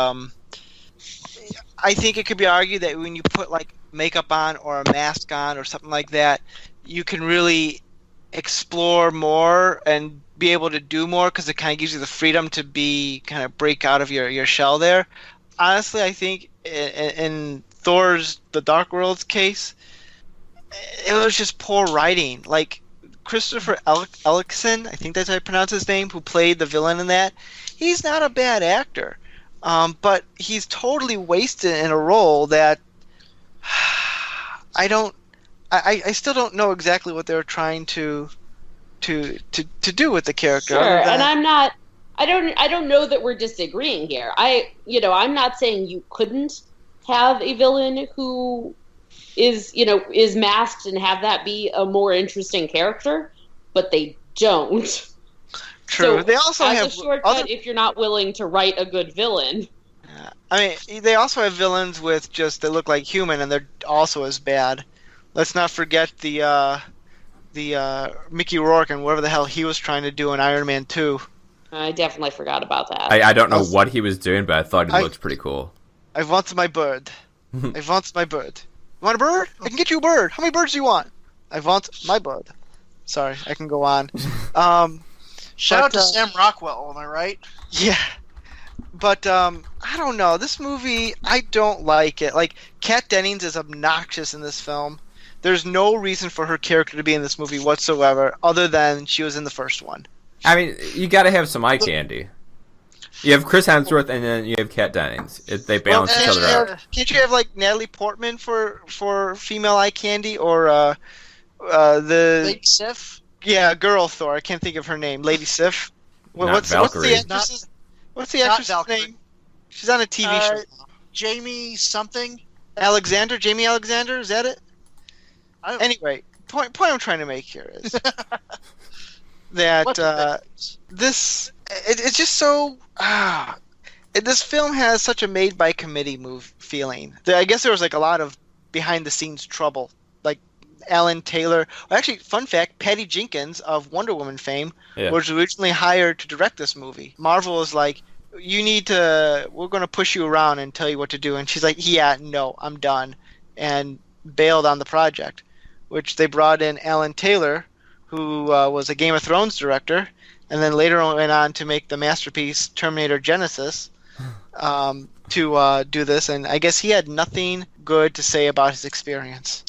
I think it could be argued that when you put like makeup on or a mask on or something like that, you can really explore more and be able to do more because it kind of gives you the freedom to kind of break out of your shell there. Honestly, I think in Thor's The Dark World's case, it was just poor writing. Like Christopher Eccleston, I think that's how I pronounce his name, who played the villain in that, he's not a bad actor. But he's totally wasted in a role that I still don't know exactly what they're trying to do with the character. Sure, and I don't know that we're disagreeing here. I'm not saying you couldn't have a villain who is masked and have that be a more interesting character, but they don't. True. So, They also as have a shortcut, other. if you're not willing to write a good villain. I mean, they also have villains with just they look like human, and they're also as bad. Let's not forget the Mickey Rourke and whatever the hell he was trying to do in Iron Man 2. I definitely forgot about that. I don't know what he was doing, but I thought he looked pretty cool. I want my bird. I want my bird. You want a bird? I can get you a bird. How many birds do you want? I want my bird. Sorry, I can go on. Shout out to Sam Rockwell, am I right? Yeah. But, I don't know. This movie, I don't like it. Like, Kat Dennings is obnoxious in this film. There's no reason for her character to be in this movie whatsoever, other than she was in the first one. I mean, you gotta have some eye candy. You have Chris Hemsworth, and then you have Kat Dennings. They balance each other out. Can't you have, like, Natalie Portman for female eye candy, or, the... Lady Sif? Yeah, girl Thor. I can't think of her name. Lady Sif? Not Valkyrie. What's the actress's name? She's on a TV show. Jamie something? Jamie Alexander? Is that it? Anyway, point I'm trying to make here is that it's just so this film has such a made by committee feeling. I guess there was like a lot of behind the scenes trouble. Like Alan Taylor, actually, fun fact: Patty Jenkins of Wonder Woman fame was originally hired to direct this movie. Marvel was like, we're going to push you around and tell you what to do, and she's like, yeah, no, I'm done, and bailed on the project. Which they brought in Alan Taylor, who was a Game of Thrones director, and then later went on to make the masterpiece Terminator Genesis to do this. And I guess he had nothing good to say about his experience.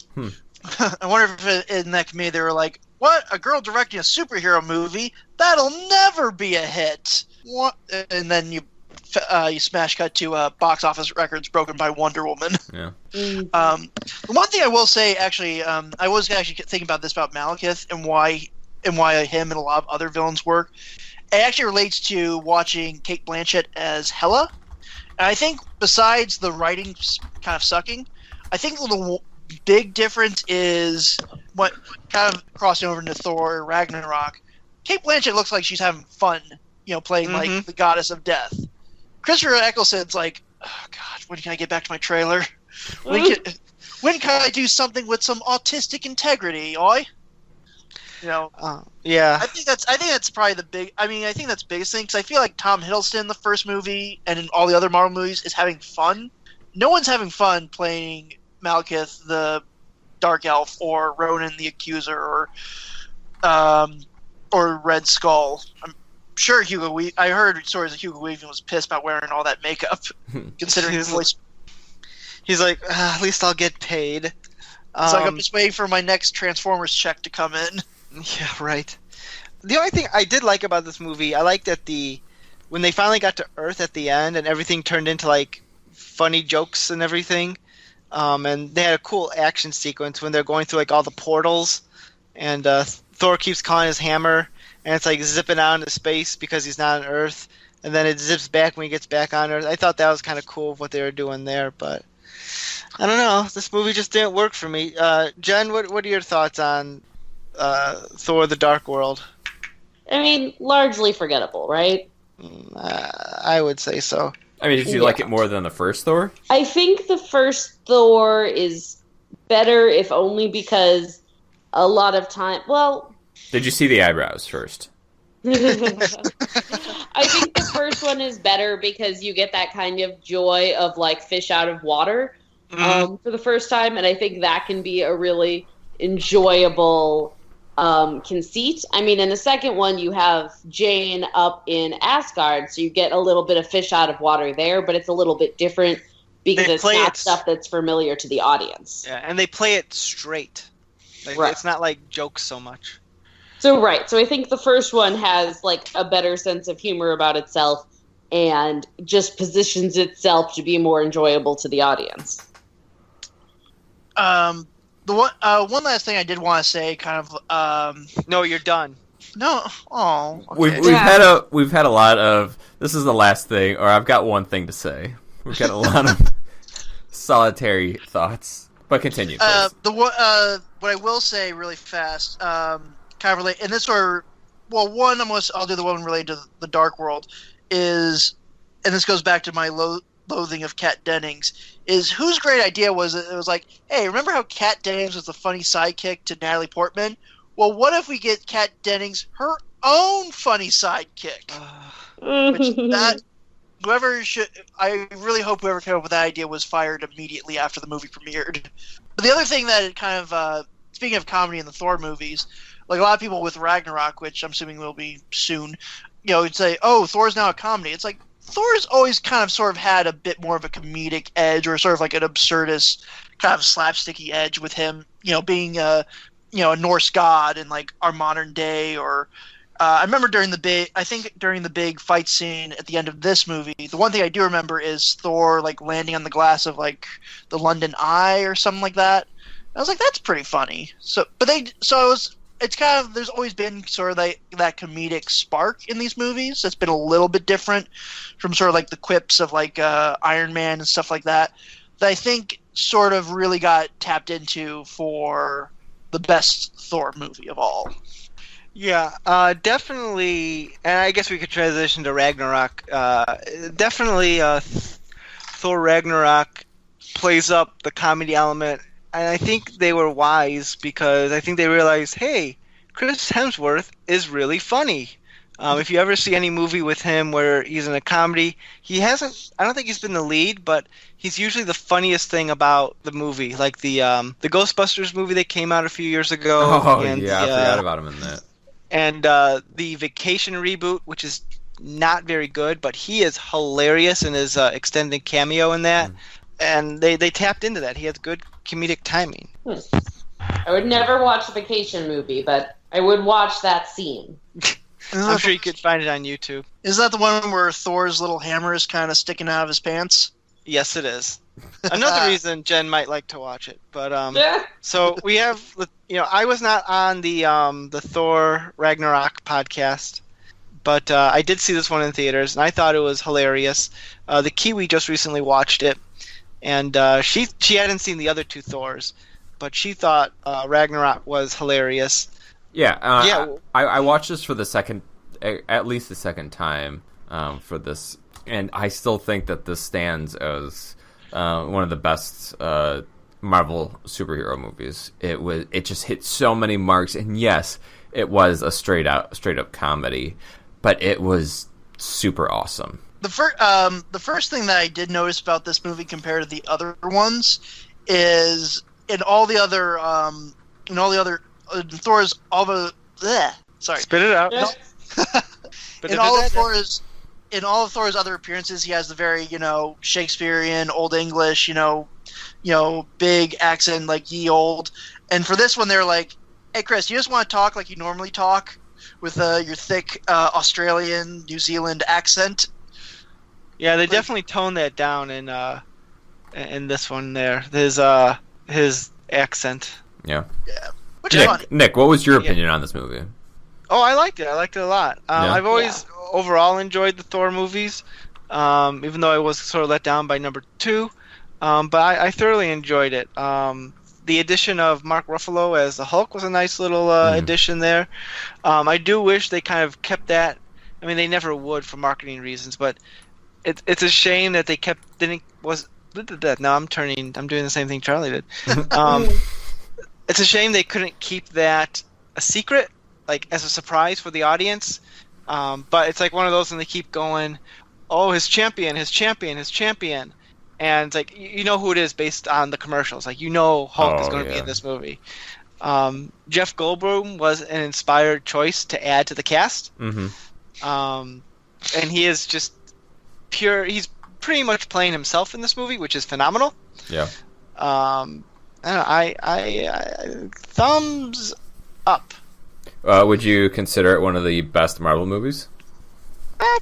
I wonder if in that committee they were like, what? A girl directing a superhero movie? That'll never be a hit. What? And then you smash cut to box office records broken by Wonder Woman. Yeah. One thing I will say, actually, I was actually thinking about this about Malekith and why him and a lot of other villains work. It actually relates to watching Cate Blanchett as Hela. And I think besides the writing kind of sucking, I think the big difference is what kind of crossing over into Thor Ragnarok. Cate Blanchett looks like she's having fun, playing like the goddess of death. Christopher Eccleston's like, oh god, when can I get back to my trailer? When can I do something with some autistic integrity, oi? Yeah. I think that's probably the big. I mean, I think that's the biggest thing because I feel like Tom Hiddleston in the first movie and in all the other Marvel movies is having fun. No one's having fun playing Malekith the Dark Elf or Ronan the Accuser or Red Skull. I'm sure I heard stories that Hugo Weaving was pissed about wearing all that makeup, considering his voice. He's like, at least I'll get paid. It's like I'm just waiting for my next Transformers check to come in. Yeah, right. The only thing I did like about this movie, I liked that when they finally got to Earth at the end and everything turned into like funny jokes and everything, and they had a cool action sequence when they're going through like all the portals, and Thor keeps calling his hammer, and it's like zipping out into space because he's not on Earth, and then it zips back when he gets back on Earth. I thought that was kind of cool what they were doing there, but I don't know. This movie just didn't work for me. Jen, what are your thoughts on Thor: The Dark World? I mean, largely forgettable, right? I would say so. I mean, did you like it more than the first Thor? I think the first Thor is better, if only because a lot of time... Well... Did you see the eyebrows first? I think the first one is better because you get that kind of joy of, like, fish out of water for the first time, and I think that can be a really enjoyable conceit. I mean, in the second one, you have Jane up in Asgard, so you get a little bit of fish out of water there, but it's a little bit different because it's not stuff that's familiar to the audience. Yeah, and they play it straight. Like, right. It's not like jokes so much. So I think the first one has like a better sense of humor about itself and just positions itself to be more enjoyable to the audience. The one last thing I did want to say, kind of. No, you're done. No. Oh. Okay. We've had a lot of. This is the last thing, or I've got one thing to say. We've got a lot of solitary thoughts, but continue. Please. What I will say really fast, kind of relate, and this sort of well, one, I'll do the one related to the Dark World, is, and this goes back to my loathing of Kat Dennings, is whose great idea was it? It was like, hey, remember how Kat Dennings was the funny sidekick to Natalie Portman? Well, what if we get Kat Dennings her own funny sidekick? I really hope whoever came up with that idea was fired immediately after the movie premiered. But the other thing that it kind of, speaking of comedy in the Thor movies, like a lot of people with Ragnarok, which I'm assuming will be soon, would say, oh, Thor's now a comedy. It's like, Thor's always kind of sort of had a bit more of a comedic edge, or sort of like an absurdist kind of slapsticky edge with him, being a Norse god in like our modern day, or I remember during the big fight scene at the end of this movie, the one thing I do remember is Thor like landing on the glass of like the London Eye or something like that. I was like, that's pretty funny. It's kind of, there's always been sort of that comedic spark in these movies. It's been a little bit different from sort of like the quips of like Iron Man and stuff like that I think sort of really got tapped into for the best Thor movie of all. Yeah, definitely, and I guess we could transition to Ragnarok. Definitely Thor Ragnarok plays up the comedy element. And I think they were wise because I think they realized, hey, Chris Hemsworth is really funny. If you ever see any movie with him where he's in a comedy, I don't think he's been the lead, but he's usually the funniest thing about the movie. Like the Ghostbusters movie that came out a few years ago. Oh, I forgot about him in that. And the Vacation reboot, which is not very good, but he is hilarious in his extended cameo in that. And they tapped into that. He has good comedic timing. I would never watch a Vacation movie, but I would watch that scene. I'm sure you could find it on YouTube. Is that the one where Thor's little hammer is kind of sticking out of his pants? Yes, it is. Another reason Jen might like to watch it. But Yeah. So we have, I was not on the Thor Ragnarok podcast, but I did see this one in theaters, and I thought it was hilarious. The Kiwi just recently watched it, and she hadn't seen the other two Thors, but she thought Ragnarok was hilarious. Yeah, yeah. I watched this for at least the second time for this, and I still think that this stands as one of the best Marvel superhero movies. It just hit so many marks, and yes, it was a straight up comedy, but it was super awesome. The first thing that I did notice about this movie compared to the other ones is in all the other Thor's sorry. Spit it out. Yeah. In all of Thor's other appearances, he has the very Shakespearean, Old English, big accent like ye old. And for this one, they're like, "Hey, Chris, you just want to talk like you normally talk with your thick Australian, New Zealand accent." Yeah, they definitely toned that down in this one. There, his accent. Yeah. Yeah. Which is funny. Nick, what was your opinion on this movie? Oh, I liked it. I liked it a lot. Yeah. I've always overall enjoyed the Thor movies, even though I was sort of let down by number 2. But I thoroughly enjoyed it. The addition of Mark Ruffalo as the Hulk was a nice little addition there. I do wish they kind of kept that. I mean, they never would for marketing reasons, but it's a shame that they now I'm doing the same thing Charlie did. It's a shame they couldn't keep that a secret, like as a surprise for the audience. But it's like one of those when they keep going, oh, his champion, and it's like you know who it is based on the commercials. Like Hulk is going to be in this movie. Jeff Goldblum was an inspired choice to add to the cast. Mm-hmm. And he is just pure. He's pretty much playing himself in this movie, which is phenomenal. Yeah. I thumbs up. Would you consider it one of the best Marvel movies?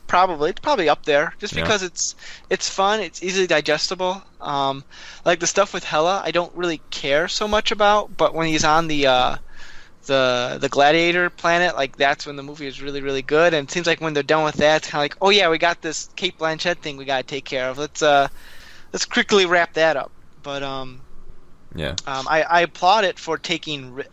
Probably. It's probably up there, just because it's fun. It's easily digestible. Like the stuff with Hela, I don't really care so much about, but when he's on the Gladiator planet, like that's when the movie is really, really good. And it seems like when they're done with that, it's kind of like, oh yeah, we got this Kate Blanchett thing we got to take care of. Let's quickly wrap that up. But I applaud it for taking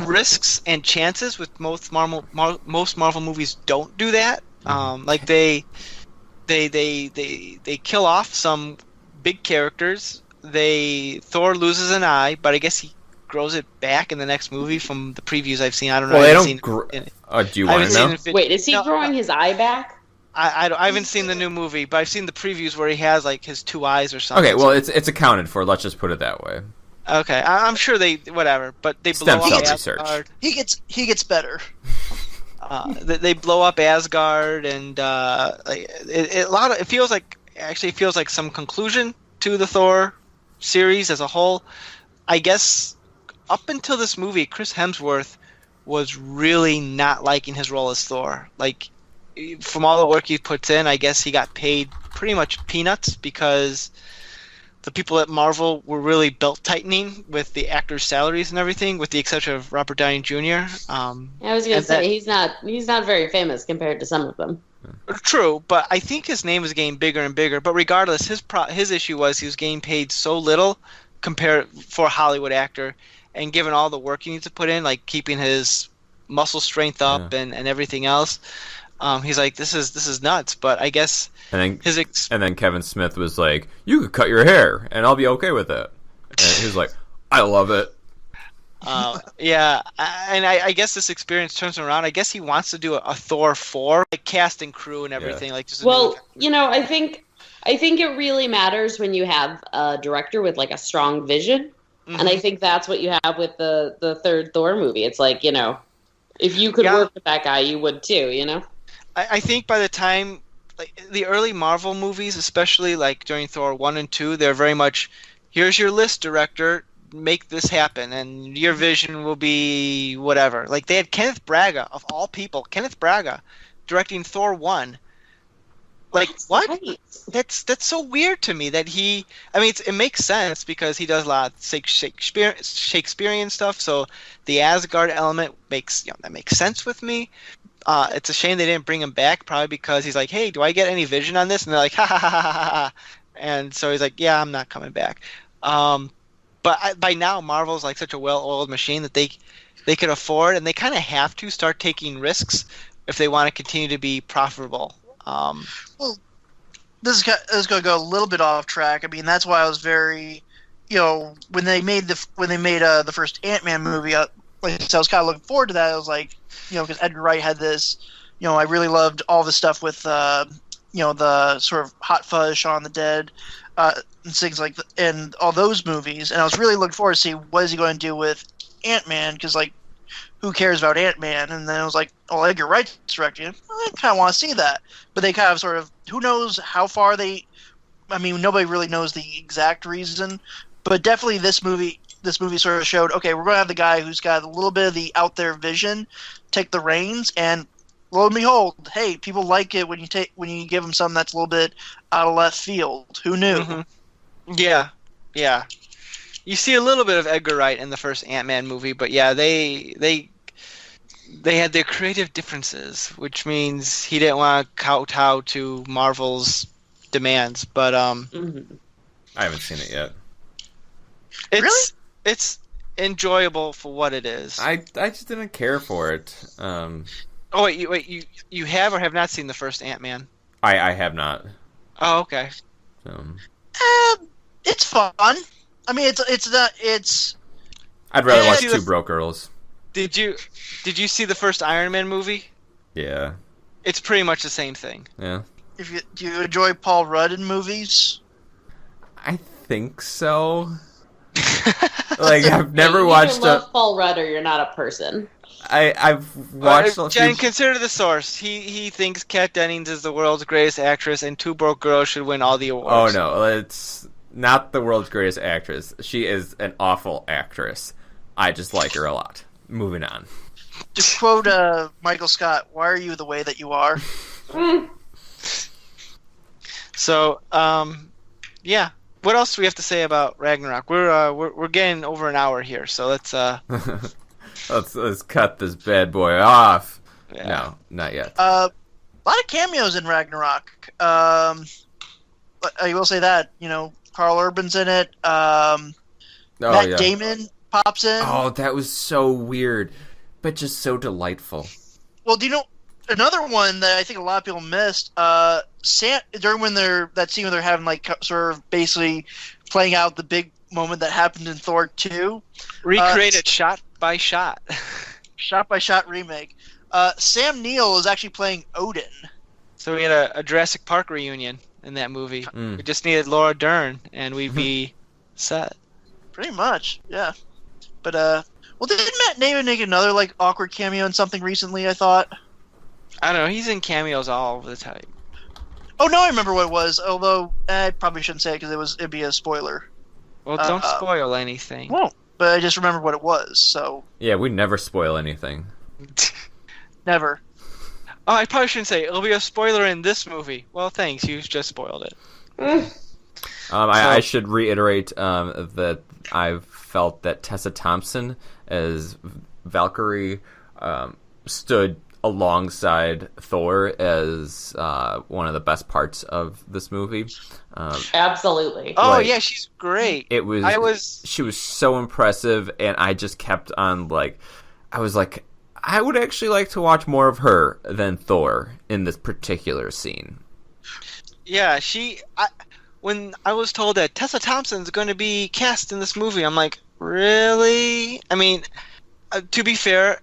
risks and chances, with most Marvel movies don't do that. Like they kill off some big characters. Thor loses an eye, but I guess he grows it back in the next movie from the previews I've seen. I don't know. Well, I they haven't don't. seen it. Do you want to know? Wait, is he growing his eye back? I haven't seen the new movie, but I've seen the previews where he has like his two eyes or something. Okay, well, it's accounted for. Let's just put it that way. Okay, I'm sure they whatever, but they Stem blow cell up research. Asgard. He gets better. They blow up Asgard, and it feels like some conclusion to the Thor series as a whole. I guess up until this movie, Chris Hemsworth was really not liking his role as Thor. Like, from all the work he puts in, I guess he got paid pretty much peanuts because the people at Marvel were really belt tightening with the actors' salaries and everything, with the exception of Robert Downey Jr. I was gonna say he's not very famous compared to some of them. True, but I think his name was getting bigger and bigger. But regardless, his issue was he was getting paid so little compared for a Hollywood actor, and given all the work he needs to put in, like keeping his muscle strength up and everything else, he's like, this is nuts. But I guess and then Kevin Smith was like, "You could cut your hair, and I'll be okay with it." And he was like, "I love it." I guess this experience turns him around. I guess he wants to do a Thor 4, like cast and crew and everything. Like, just I think it really matters when you have a director with like a strong vision, and I think that's what you have with the third Thor movie. It's like, if you could work with that guy, you would too. I think by the time, like, the early Marvel movies, especially like during Thor 1 and 2, they're very much, here's your list, director, make this happen, and your vision will be whatever. Like, they had Kenneth Branagh, of all people, directing Thor 1. Like, what? Right. That's so weird to me that he. I mean, it makes sense because he does a lot of Shakespearean stuff. So the Asgard element makes sense with me. It's a shame they didn't bring him back, probably because he's like, "Hey, do I get any vision on this?" And they're like, "Ha ha ha ha ha," and so he's like, "Yeah, I'm not coming back." But by now, Marvel's like such a well-oiled machine that they could afford, and they kind of have to start taking risks if they want to continue to be profitable. Well, this is going to go a little bit off track. I mean, that's why I was very, when they made the first Ant-Man movie, so I was kind of looking forward to that. I was like, because Edgar Wright had this, I really loved all the stuff with, the sort of Hot Fuzz, Shaun of the Dead, and things like and all those movies. And I was really looking forward to see what is he going to do with Ant-Man, because, like, who cares about Ant-Man? And then I was like, oh, Edgar Wright's directing it. I kind of want to see that. But they kind of sort of, who knows how far nobody really knows the exact reason. But definitely this movie sort of showed, okay, we're going to have the guy who's got a little bit of the out there vision take the reins, and lo and behold, hey, people like it when you give them something that's a little bit out of left field. Who knew? Mm-hmm. Yeah. You see a little bit of Edgar Wright in the first Ant-Man movie, but yeah, they had their creative differences, which means he didn't want to kowtow to Marvel's demands. But I haven't seen it yet. It's enjoyable for what it is. I just didn't care for it. Oh wait, you have or have not seen the first Ant-Man? I have not. Oh, okay. It's fun. I mean, it's. I'd rather watch Two Broke Girls. Did you see the first Iron Man movie? Yeah. It's pretty much the same thing. Yeah. Do you enjoy Paul Rudd in movies? I think so. Like, I've never watched. You love Paul Rudd, or you're not a person. I've watched. Jen, consider the source. He thinks Kat Dennings is the world's greatest actress, and Two Broke Girls should win all the awards. Oh no, it's not the world's greatest actress. She is an awful actress. I just like her a lot. Moving on. To quote Michael Scott, "Why are you the way that you are?" So, yeah. What else do we have to say about Ragnarok? We're getting over an hour here, so let's let's cut this bad boy off. Yeah. No, not yet. A lot of cameos in Ragnarok. I will say that Carl Urban's in it. Matt Damon pops in. Oh, that was so weird, but just so delightful. Well, do you know another one that I think a lot of people missed? Sam, during that scene when they're having like sort of basically playing out the big moment that happened in Thor 2. Recreated shot by shot. Shot by shot remake. Sam Neill is actually playing Odin. So we had a Jurassic Park reunion in that movie. We just needed Laura Dern, and we'd be set. Pretty much, yeah. But well, didn't Matt Damon make another like awkward cameo in something recently? I thought. I don't know. He's in cameos all the time. Oh no, I remember what it was. Although I probably shouldn't say it because it'd be a spoiler. Well, don't spoil anything. Won't. But I just remember what it was. So. Yeah, we never spoil anything. Never. Oh, I probably shouldn't say it'll be a spoiler in this movie. Well, thanks. You just spoiled it. I should reiterate that I felt that Tessa Thompson as Valkyrie stood alongside Thor as one of the best parts of this movie. Absolutely. Oh yeah, she's great. She was so impressive, and I just kept on I was like, I would actually like to watch more of her than Thor in this particular scene. Yeah, when I was told that Tessa Thompson's going to be cast in this movie, I'm like, really? I mean, to be fair,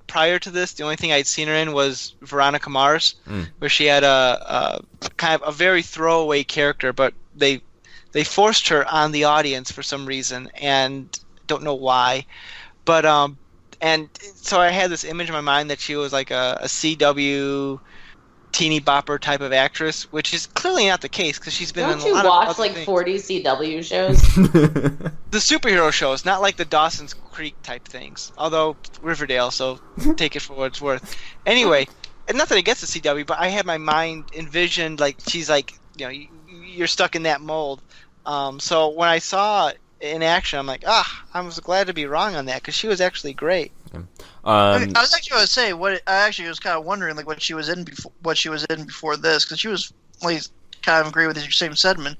prior to this, the only thing I'd seen her in was Veronica Mars, where she had a kind of a very throwaway character, but they forced her on the audience for some reason, and don't know why. But and so I had this image in my mind that she was like a CW teeny bopper type of actress, which is clearly not the case because she's been in a lot of other things. Don't you watch like 40 CW shows? The superhero shows, not like the Dawson's Creek type things. Although Riverdale, so take it for what it's worth. Anyway, and not that it gets to CW, but I had my mind envisioned like she's like, you're stuck in that mold. So when I saw it in action, I'm like, I was glad to be wrong on that because she was actually great. I was actually going to say I actually was kind of wondering like what she was in before this, because she was like kind of agree with your same sentiment.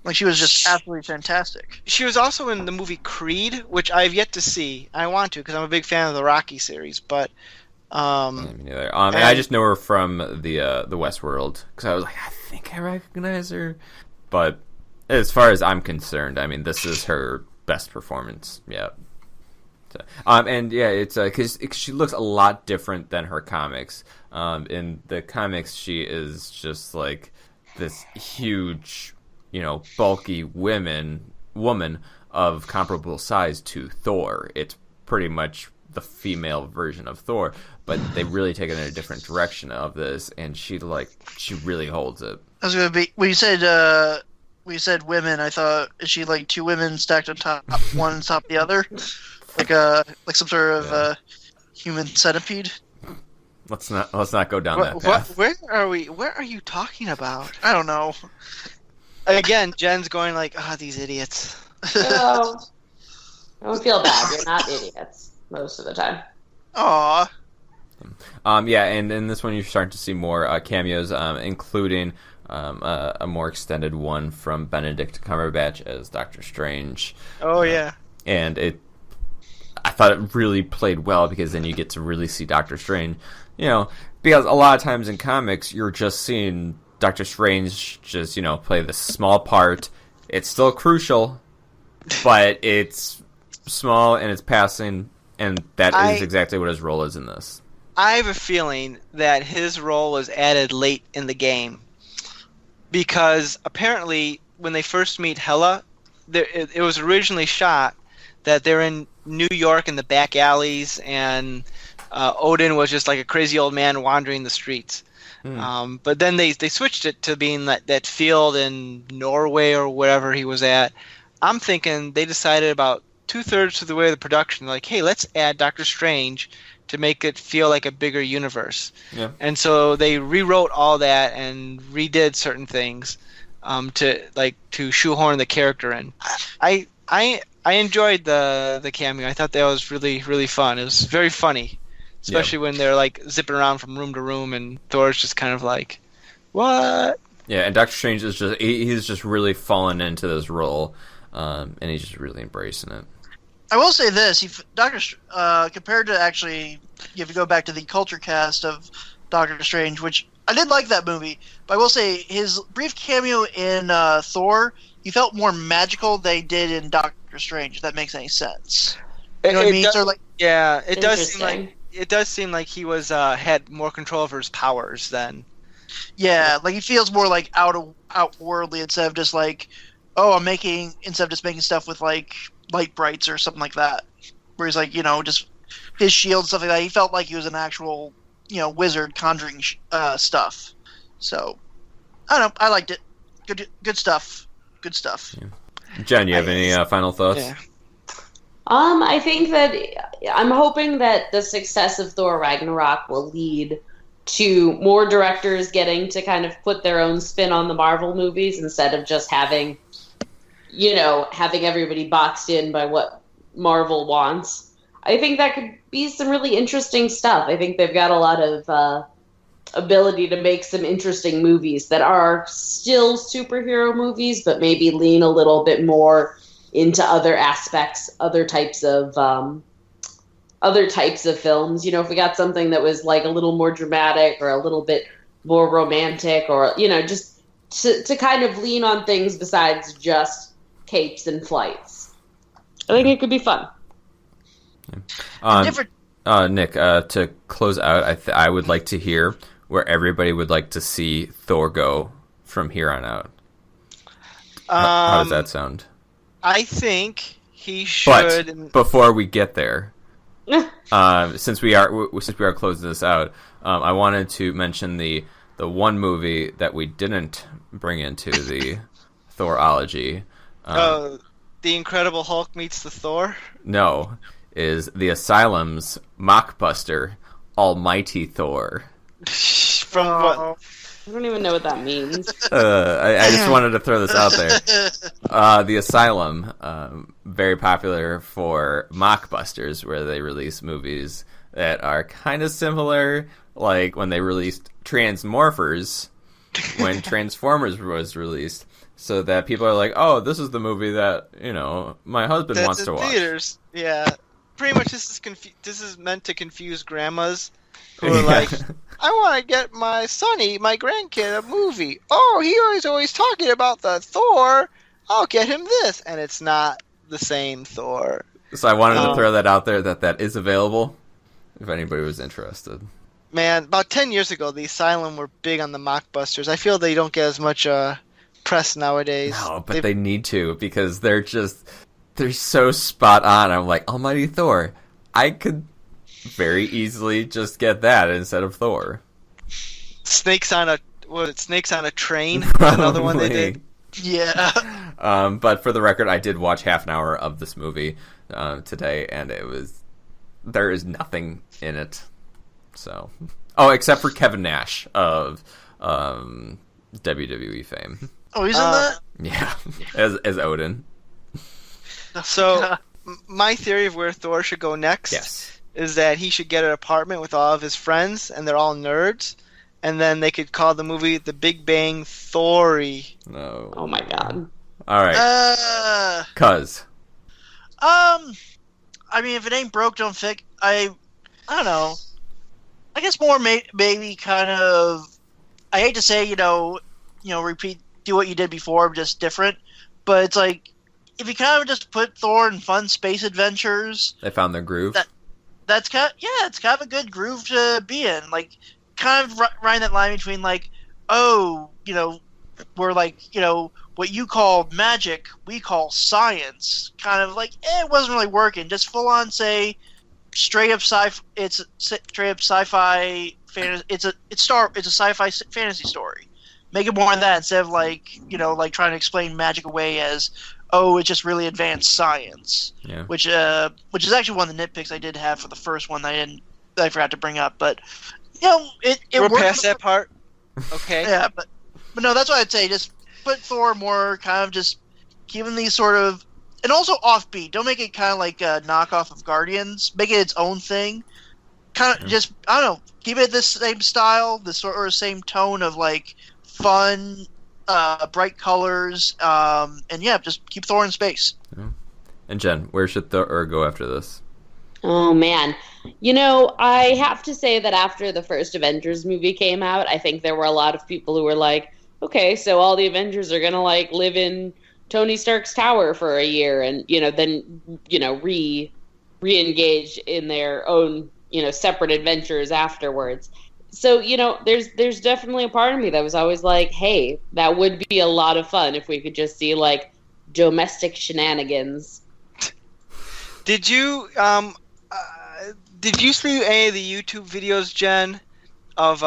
Like she was just absolutely fantastic. She was also in the movie Creed, which I've yet to see. I want to because I'm a big fan of the Rocky series, but I just know her from the Westworld because I was like, I think I recognize her, but as far as I'm concerned, I mean, this is her best performance. Yeah. And yeah, it's because she looks a lot different than her comics. In the comics, she is just like this huge, bulky woman of comparable size to Thor. It's pretty much the female version of Thor, but they really take it in a different direction of this, and she really holds it. I was gonna be when you said women. I thought, is she like two women stacked on top, one on top of the other? Like some sort of human centipede. Let's not go down that path. Where are we? Where are you talking about? I don't know. Again, Jen's going like, these idiots. No, don't feel bad. You're not idiots most of the time. Aw. Yeah, and in this one you're starting to see more cameos, including a more extended one from Benedict Cumberbatch as Doctor Strange. Oh yeah. And I thought it really played well because then you get to really see Doctor Strange, because a lot of times in comics you're just seeing Doctor Strange just, play this small part. It's still crucial, but it's small and it's passing, and that is exactly what his role is in this. I have a feeling that his role was added late in the game because apparently when they first meet Hela, it was originally shot that they're in New York in the back alleys, and Odin was just like a crazy old man wandering the streets. But then they switched it to being that field in Norway or wherever he was at. I'm thinking they decided about 2/3 of the way of the production, like, hey, let's add Doctor Strange to make it feel like a bigger universe. Yeah. And so they rewrote all that and redid certain things to shoehorn the character in. I enjoyed the cameo. I thought that was really, really fun. It was very funny, especially when they're like zipping around from room to room, and Thor's just kind of like, "What?" Yeah, and Doctor Strange is he's just really fallen into this role, and he's just really embracing it. I will say this: compared to actually, if you go back to the culture cast of Doctor Strange, which I did like that movie, but I will say his brief cameo in Thor, he felt more magical than he did in Doctor Strange. If that makes any sense, you know what I mean? Does, so like, yeah, it does Interesting. seem like he was had more control over his powers than. yeah, like he feels more like outworldly instead of just like, oh, instead of just making stuff with like light brights or something like that. Where he's like, just his shield and stuff like that. He felt like he was an actual, wizard conjuring stuff. So I don't know. I liked it. Good stuff. Good stuff. Jen, you have any final thoughts? Yeah. I think that I'm hoping that the success of Thor Ragnarok will lead to more directors getting to kind of put their own spin on the Marvel movies instead of just having everybody boxed in by what Marvel wants. I think that could be some really interesting stuff. I think they've got a lot of ability to make some interesting movies that are still superhero movies, but maybe lean a little bit more into other aspects, other types of films. If we got something that was like a little more dramatic or a little bit more romantic, or just to kind of lean on things besides just capes and flights. I think it could be fun. Nick, to close out, I would like to hear where everybody would like to see Thor go from here on out. How does that sound? I think he should. But before we get there, since we are closing this out, I wanted to mention the one movie that we didn't bring into the Thor-ology. The Incredible Hulk meets the Thor? No, is the Asylum's mockbuster, Almighty Thor. From what? I don't even know what that means. I just wanted to throw this out there. The Asylum, very popular for mockbusters, where they release movies that are kind of similar, like when they released Transmorphers, when Transformers was released, so that people are like, oh, this is the movie that, my husband That's wants to in watch. Theaters. Yeah. Pretty much this is meant to confuse grandmas who are like, I want to get my sonny, my grandkid, a movie. Oh, he was always talking about the Thor. I'll get him this. And it's not the same Thor. So I wanted to throw that out there, that is available, if anybody was interested. Man, about 10 years ago, the Asylum were big on the mockbusters. I feel they don't get as much press nowadays. No, but they need to, because they're so spot on. I'm like, Almighty Thor, I could very easily just get that instead of Thor. Snakes on a Train? Another one they did. Yeah. But for the record, I did watch half an hour of this movie today, and there is nothing in it. So, except for Kevin Nash of WWE fame. Oh, he's in that? Yeah, as Odin. So, my theory of where Thor should go next is that he should get an apartment with all of his friends, and they're all nerds, and then they could call the movie The Big Bang Thory. No. Oh my god. All right. Cuz. I mean, if it ain't broke, don't fix. I don't know. I guess more maybe kind of. I hate to say, repeat, do what you did before, just different. But it's like, if you kind of just put Thor in fun space adventures, They found their groove. it's kind of a good groove to be in. Like, kind of riding that line between like, we're like, what you call magic, we call science. Kind of like, it wasn't really working. Just full on, say, straight up sci-fi fantasy. It's a sci-fi fantasy story. Make it more than that instead of like trying to explain magic away as, oh, it's just really advanced science. Yeah. Which is actually one of the nitpicks I did have for the first one that I forgot to bring up. But it We're worked. past that part. Okay. Yeah, but no, that's what I'd say. Just put Thor more kind of just keeping these sort of, and also offbeat. Don't make it kind of like a knockoff of Guardians. Make it its own thing. Kind of just, I don't know, keep it this same style, this sort of same tone of like fun, bright colors, and just keep Thor in space. Yeah. And Jen, where should Thor go after this? Oh man. I have to say that after the first Avengers movie came out, I think there were a lot of people who were like, okay, so all the Avengers are gonna like live in Tony Stark's tower for a year and, then, re-engage in their own, separate adventures afterwards. So, there's definitely a part of me that was always like, hey, that would be a lot of fun if we could just see like domestic shenanigans. Did you see any of the YouTube videos, Jen, of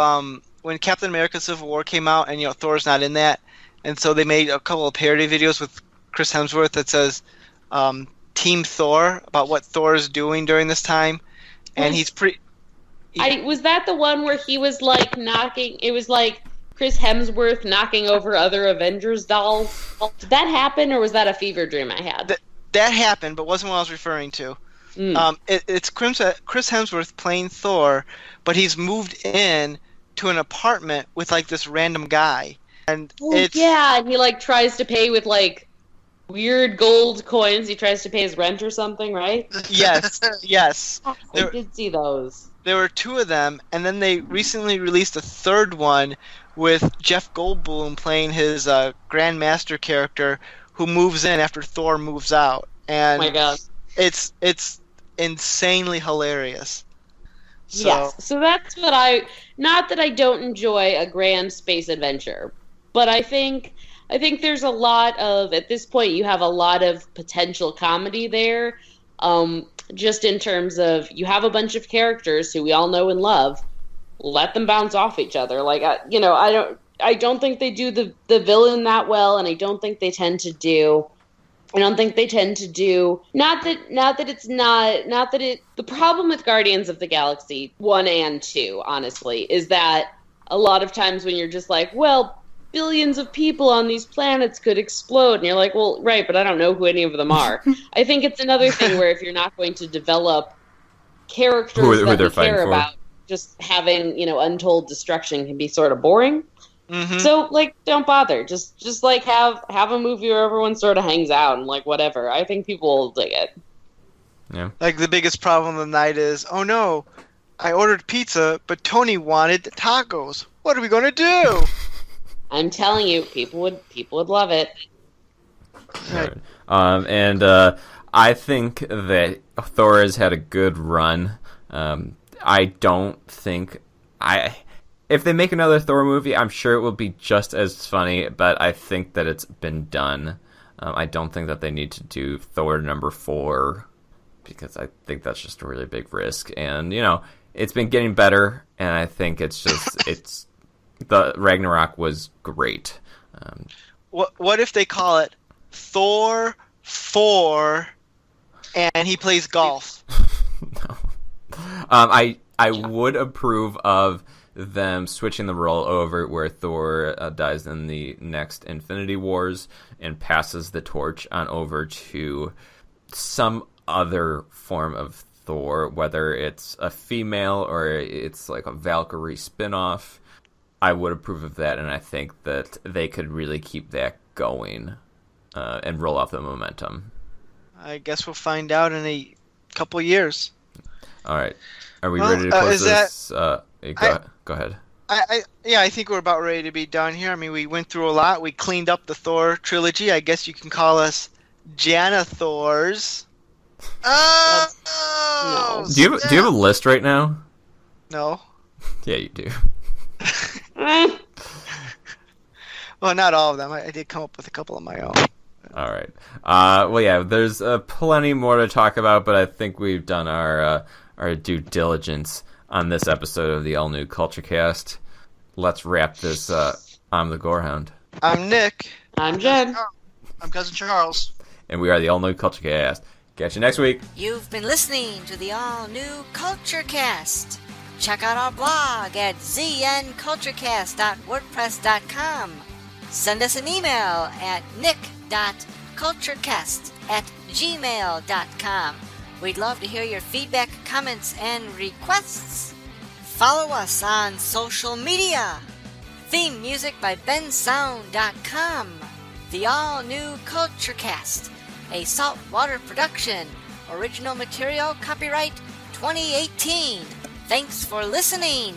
when Captain America: Civil War came out, and Thor's not in that, and so they made a couple of parody videos with Chris Hemsworth that says Team Thor about what Thor is doing during this time, and he's pretty. Was that the one where he was like knocking? It was like Chris Hemsworth knocking over other Avengers dolls. Did that happen, or was that a fever dream I had? That happened, but wasn't what I was referring to. It's Chris Hemsworth playing Thor, but he's moved in to an apartment with like this random guy, and and he like tries to pay with like weird gold coins. He tries to pay his rent or something, right? Yes. I did see those. There were two of them, and then they recently released a third one with Jeff Goldblum playing his Grandmaster character, who moves in after Thor moves out. And oh my god, it's insanely hilarious. Yes, so that's what not that I don't enjoy a grand space adventure, but I think there's a lot of, at this point, you have a lot of potential comedy there, just in terms of you have a bunch of characters who we all know and love, let them bounce off each other. Like, I don't think they do the villain that well, and I don't think they tend to do. The problem with Guardians of the Galaxy 1 and 2, honestly, is that a lot of times when you're just like, well, billions of people on these planets could explode, and you're like, well, right, but I don't know who any of them are. I think it's another thing where if you're not going to develop characters that we care about, just having, untold destruction can be sort of boring. Mm-hmm. So, like, don't bother. Just like have a movie where everyone sort of hangs out and like whatever. I think people will dig it. Yeah. Like the biggest problem of the night is, oh no, I ordered pizza, but Tony wanted tacos. What are we gonna do? I'm telling you, people would love it. Right. And I think that Thor has had a good run. I don't think if they make another Thor movie, I'm sure it will be just as funny, but I think that it's been done. I don't think that they need to do Thor number 4, because I think that's just a really big risk. And, it's been getting better, and I think the Ragnarok was great. What if they call it Thor 4 and he plays golf? No. I would approve of them switching the role over where Thor dies in the next Infinity Wars and passes the torch on over to some other form of Thor, whether it's a female or it's like a Valkyrie spinoff. I would approve of that, and I think that they could really keep that going and roll off the momentum. I guess we'll find out in a couple years. All right. Are we ready to close this? Go ahead. I think we're about ready to be done here. I mean, we went through a lot. We cleaned up the Thor trilogy. I guess you can call us Janathors. No. Do you have a list right now? No. Yeah, you do. Well, not all of them. I did come up with a couple of my own. All right. Well, yeah, there's plenty more to talk about, but I think we've done our due diligence on this episode of the All New Culture Cast. Let's wrap this up. I'm the Gorehound. I'm Nick. I'm Jen. I'm Cousin Charles. And we are the All New Culture Cast. Catch you next week. You've been listening to the All New Culture Cast. Check out our blog at znculturecast.wordpress.com. Send us an email at nick.culturecast@gmail.com. We'd love to hear your feedback, comments, and requests. Follow us on social media. Theme music by bensound.com. The All New Culture Cast. a saltwater production. Original material copyright 2018. Thanks for listening.